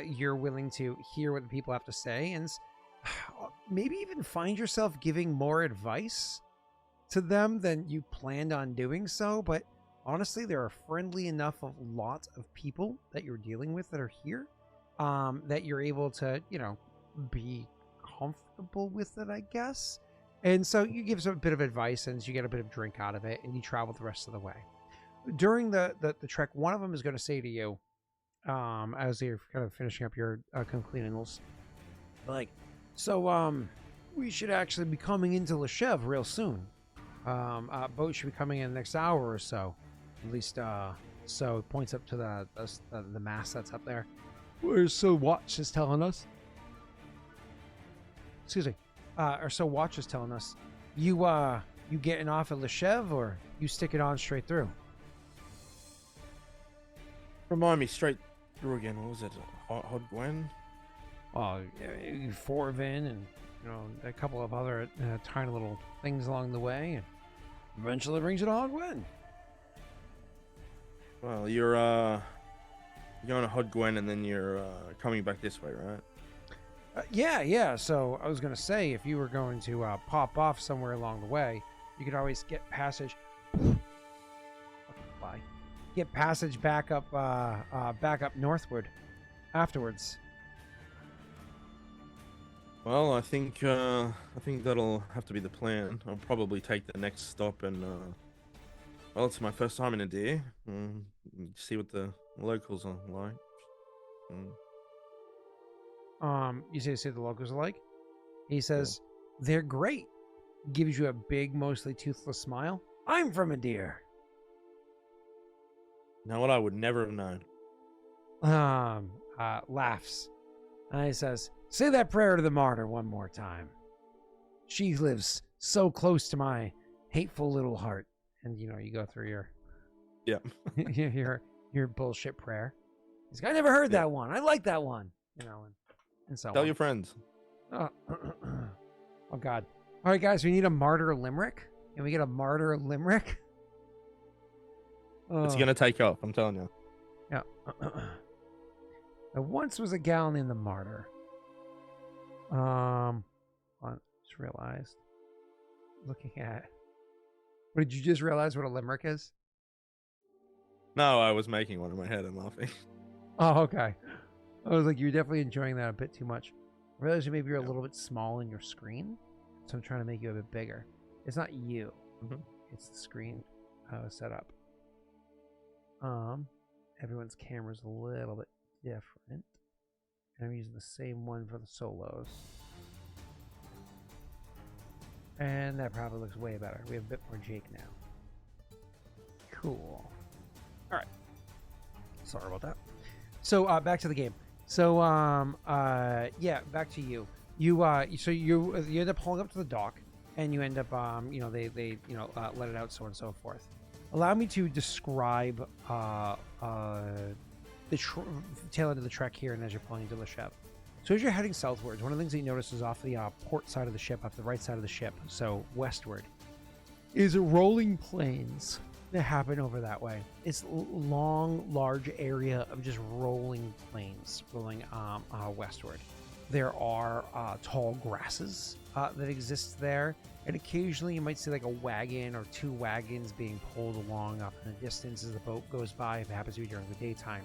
you're willing to hear what the people have to say and maybe even find yourself giving more advice to them than you planned on doing so. But honestly, there are friendly enough of lot of people that you're dealing with that are here that you're able to, be comfortable with it, I guess. And so you give some bit of advice and you get a bit of drink out of it and you travel the rest of the way. During the trek, one of them is going to say to you, as you're kind of finishing up your concleanals, like, so we should actually be coming into Leshev real soon. Boat should be coming in the next hour or so, at least. So it points up to the mast that's up there. Or so Watch is telling us. Excuse me. Or so Watch is telling us. You getting off at Leshev, or you stick it on straight through? Remind me straight through again. What was it? Hogwen? Forvin and a couple of other tiny little things along the way, and eventually brings it to Hogwen. Well, you're going to Hogwen and then you're coming back this way, right? Yeah. So I was gonna say, if you were going to pop off somewhere along the way, you could always get passage. Get passage back up northward afterwards. Well, I think that'll have to be the plan. I'll probably take the next stop and well, it's my first time in Adair. See what the locals are like. You say the locals are like? He says, they're great. Gives you a big, mostly toothless smile. I'm from Adair. Now what I would never have known. Laughs. And he says, say that prayer to the martyr one more time. She lives so close to my hateful little heart. And you go through your bullshit prayer. He's like, I never heard that one. I like that one. And so Tell your friends. Oh God. All right, guys, we need a martyr limerick. Can we get a martyr limerick? It's gonna take off, I'm telling you. Yeah. There once was a gal named the Martyr. I just realized. Looking at. What, did you just realize what a limerick is? No, I was making one in my head and laughing. Oh, okay. I was like, you're definitely enjoying that a bit too much. I realized maybe you're a little bit small in your screen, so I'm trying to make you a bit bigger. It's not you. It's the screen set up. Everyone's camera's a little bit different. And I'm using the same one for the solos. And that probably looks way better. We have a bit more Jaaek now. Cool. Alright. Sorry about that. So back to the game. So yeah, back to you. You end up pulling up to the dock, and you end up they let it out, so on and so forth. Allow me to describe the tail end of the trek here, and as you're pulling into Leshev. So as you're heading southwards, one of the things that you notice is off the port side of the ship, off the right side of the ship, so westward, is rolling plains that happen over that way. It's long, large area of just rolling plains rolling westward. There are tall grasses that exist there, and occasionally you might see like a wagon or two wagons being pulled along up in the distance as the boat goes by, if it happens to be during the daytime.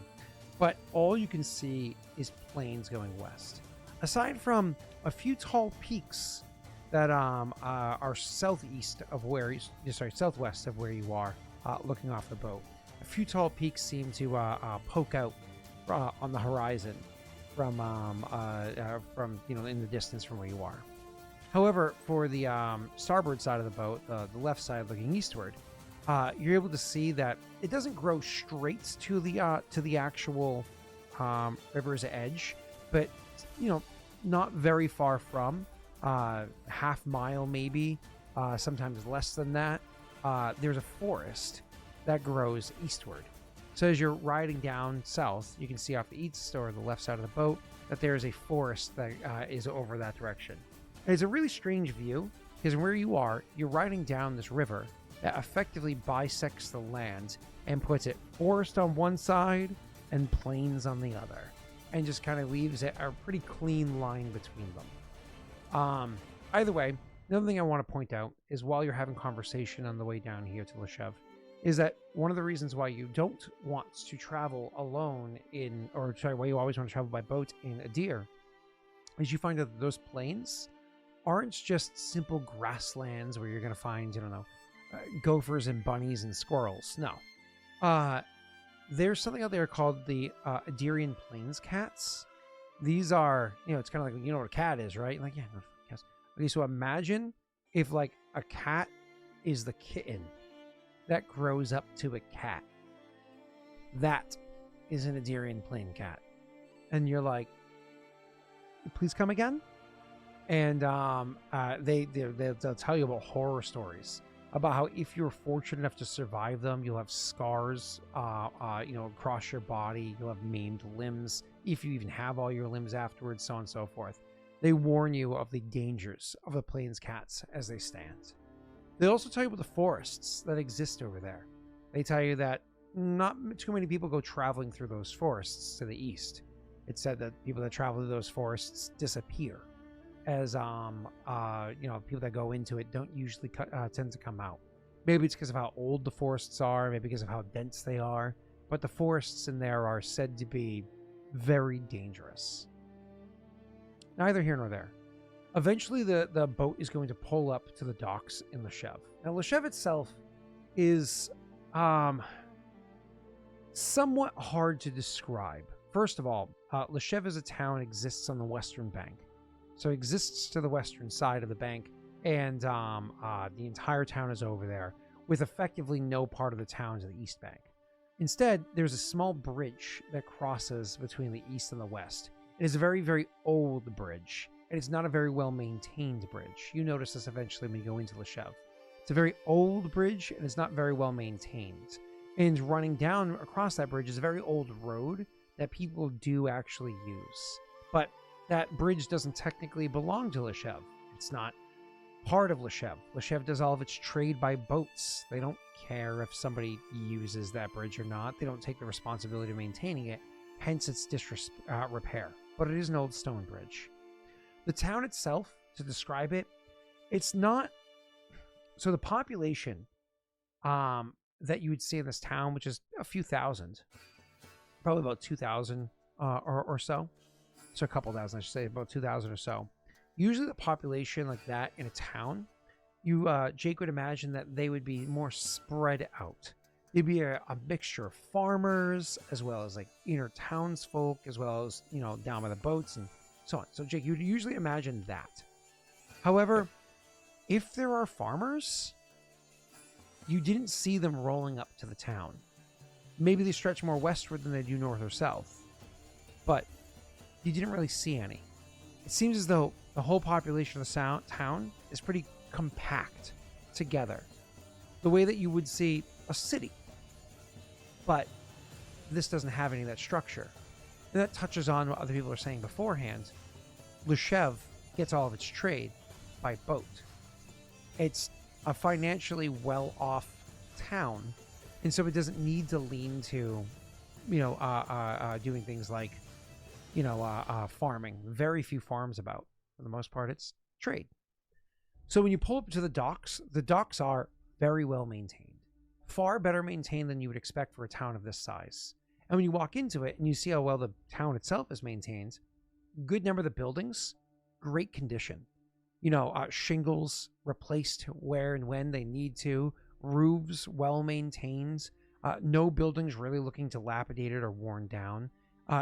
but all you can see is plains going west. Aside from a few tall peaks that are southwest of where you are, looking off the boat. A few tall peaks seem to poke out on the horizon from in the distance from where you are. However, for the starboard side of the boat, the left side looking eastward, you're able to see that it doesn't grow straight to the actual river's edge, but not very far from, half mile maybe, sometimes less than that. There's a forest that grows eastward. So as you're riding down south, you can see off the east or the left side of the boat that there is a forest that is over that direction. And it's a really strange view because where you are, you're riding down this river that effectively bisects the land and puts it forest on one side and plains on the other, and just kind of leaves it a pretty clean line between them. Either way, another thing I want to point out is while you're having conversation on the way down here to Leshev, is that one of the reasons why you don't want to travel alone why you always want to travel by boat in Adir, is you find that those plains aren't just simple grasslands where you're going to find, gophers and bunnies and squirrels. No. There's something out there called the Adirian plains cats. These are, it's kind of like, what a cat is, right? Like, yeah, no, yes. Okay, so imagine if like a cat is the kitten that grows up to a cat. That is an Adirian plain cat. And you're like, please come again? And they'll tell you about horror stories about how if you're fortunate enough to survive them, you'll have scars, across your body. You'll have maimed limbs, if you even have all your limbs afterwards, so on and so forth. They warn you of the dangers of the plains cats as they stand. They also tell you about the forests that exist over there. They tell you that not too many people go traveling through those forests to the east. It's said that people that travel through those forests disappear, as people that go into it don't usually tend to come out. Maybe it's because of how old the forests are, maybe because of how dense they are, but the forests in there are said to be very dangerous. Neither here nor there. Eventually, the boat is going to pull up to the docks in Leshev. Now, Leshev itself is somewhat hard to describe. First of all, Leshev as a town exists on the western bank. So it exists to the western side of the bank, and the entire town is over there, with effectively no part of the town to the east bank. Instead, there's a small bridge that crosses between the east and the west. It is a very, very old bridge, and it's not a very well-maintained bridge. You notice this eventually when you go into Leshev. It's a very old bridge, and it's not very well-maintained. And running down across that bridge is a very old road that people do actually use. But that bridge doesn't technically belong to Leshev. It's not part of Leshev. Leshev does all of its trade by boats. They don't care if somebody uses that bridge or not. They don't take the responsibility of maintaining it, hence its repair. But it is an old stone bridge. The town itself, to describe it, it's not... So the population that you would see in this town, which is a few thousand, probably about 2,000 or so. So a couple thousand, I should say, about 2,000 or so. Usually the population like that in a town, Jake would imagine that they would be more spread out. They'd be a mixture of farmers, as well as like inner townsfolk, as well as, down by the boats and so on. So Jake, you'd usually imagine that. However, if there are farmers, you didn't see them rolling up to the town. Maybe they stretch more westward than they do north or south. But you didn't really see any. It seems as though the whole population of the town is pretty compact together, the way that you would see a city. But this doesn't have any of that structure. And that touches on what other people are saying beforehand. Leshev gets all of its trade by boat. It's a financially well-off town, and so it doesn't need to lean to, doing things like, farming. Very few farms about. For the most part, it's trade. So when you pull up to the docks are very well maintained. Far better maintained than you would expect for a town of this size. And when you walk into it and you see how well the town itself is maintained, good number of the buildings, great condition. Shingles replaced where and when they need to, roofs well maintained, no buildings really looking dilapidated or worn down.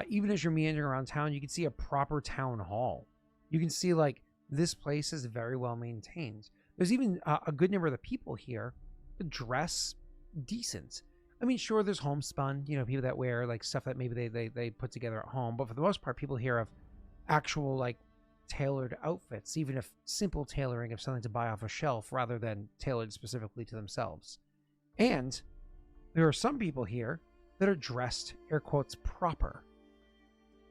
Even as you're meandering around town, you can see a proper town hall. You can see like this place is very well maintained. There's even a good number of the people here dress decent. I mean, sure, there's homespun, people that wear like stuff that maybe they put together at home, but for the most part, people here have actual like tailored outfits, even if simple tailoring of something to buy off a shelf rather than tailored specifically to themselves. And there are some people here that are dressed, air quotes, proper.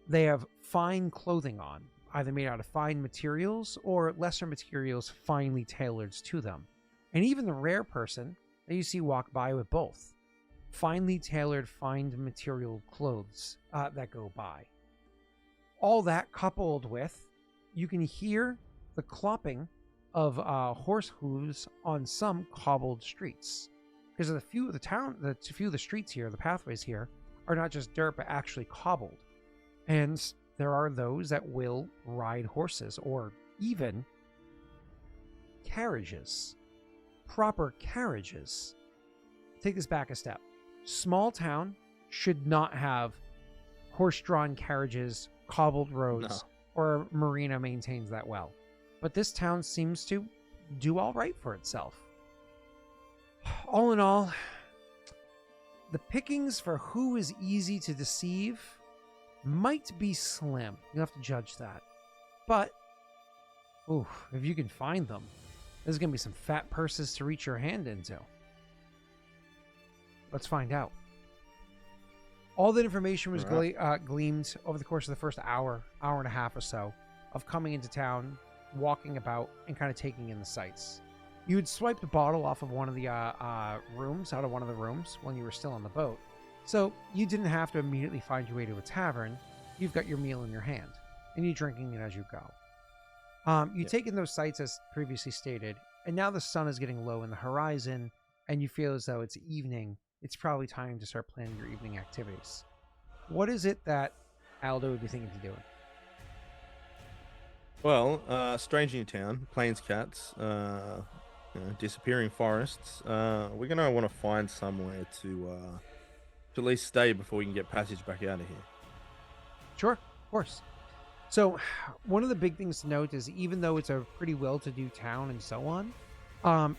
They have fine clothing on, either made out of fine materials or lesser materials finely tailored to them. And even the rare person that you see walk by with both. Finely tailored, fine material clothes that go by. All that coupled with, you can hear the clopping of horse hooves on some cobbled streets. Because a few of the streets here, the pathways here, are not just dirt, but actually cobbled. And there are those that will ride horses, or even carriages. Proper carriages. Take this back a step. Small town should not have horse-drawn carriages, cobbled roads, or marina maintains that well. But this town seems to do all right for itself. All in all, the pickings for who is easy to deceive might be slim. You have to judge that. But, if you can find them, there's going to be some fat purses to reach your hand into. Let's find out. All that information was gleaned over the course of the first hour and a half or so of coming into town, walking about, and kind of taking in the sights. You had swiped a bottle off of one of the rooms, out of one of the rooms, when you were still on the boat. So you didn't have to immediately find your way to a tavern. You've got your meal in your hand, and you're drinking it as you go. You've taken those sights as previously stated, and now the sun is getting low in the horizon, and you feel as though it's evening. It's probably time to start planning your evening activities. What is it that Aldo would be thinking of doing? Well, strange new town, plains cats, disappearing forests. We're gonna want to find somewhere to at least stay before we can get passage back out of here. Sure, of course. So, one of the big things to note is even though it's a pretty well-to-do town and so on,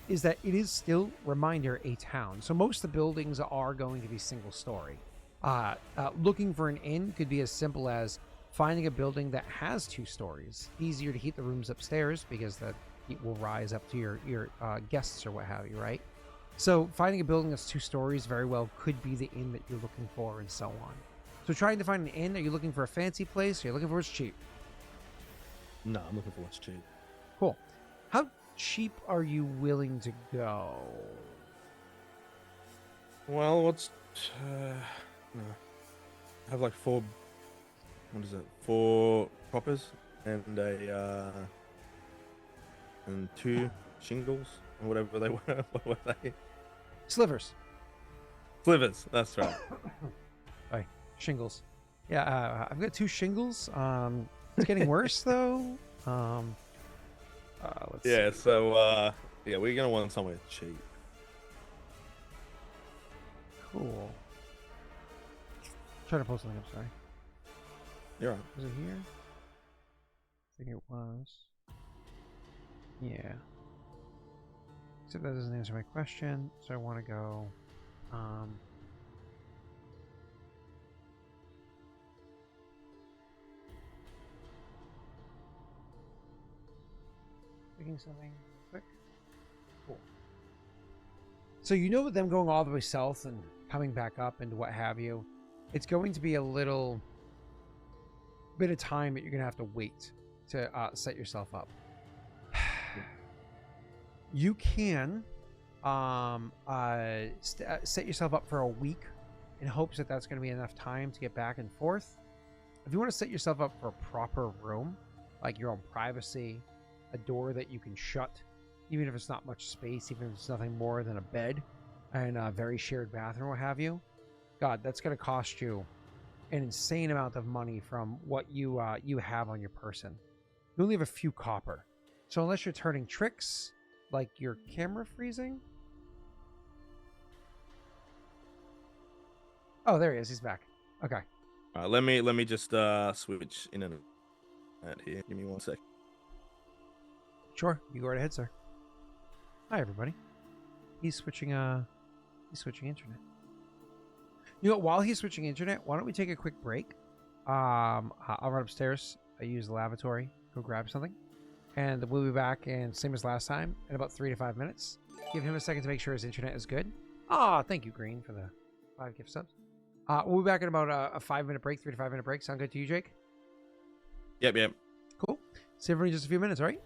is that it is still, reminder, a town. So most of the buildings are going to be single story. Looking for an inn could be as simple as finding a building that has 2 stories. Easier to heat the rooms upstairs because the heat will rise up to your guests or what have you, right? So finding a building that's 2 stories very well could be the inn that you're looking for and so on. So trying to find an inn, are you looking for a fancy place or are you looking for what's cheap? No, I'm looking for what's cheap. Cool. How cheap are you willing to go? Well, what's I have like 4 proppers and and 2 shingles or whatever they were. What were they? Slivers, that's right. Right, shingles. Yeah, I've got 2 shingles. It's getting worse though. Let's see. So we're gonna want somewhere cheap. Cool. Try to pull something up, sorry. You're right. Was it here? I think it was. Yeah. Except that doesn't answer my question, so I want to go. Picking something quick. Cool. So you know with them going all the way south and coming back up and what have you, it's going to be a little bit of time that you're going to have to wait to set yourself up. You can set yourself up for a week in hopes that that's going to be enough time to get back and forth. If you want to set yourself up for a proper room, like your own privacy, a door that you can shut, even if it's not much space, even if it's nothing more than a bed and a very shared bathroom, what have you, God, that's going to cost you an insane amount of money from what you have on your person. You only have a few copper. So unless you're turning tricks, like your camera freezing. Oh, there he is. He's back. Okay. Let me just switch in and out here. Give me 1 sec. Sure, you go right ahead, sir. Hi, everybody. He's switching internet. You know, while he's switching internet, why don't we take a quick break? I'll run upstairs. I use the lavatory. Go grab something. And we'll be back, and same as last time, in about 3 to 5 minutes. Give him a second to make sure his internet is good. Thank you, Green, for the 5 gift subs. We'll be back in about a 5-minute break, 3 to 5 minute break. Sound good to you, Jake? Yep. Cool. See everybody in just a few minutes, all right?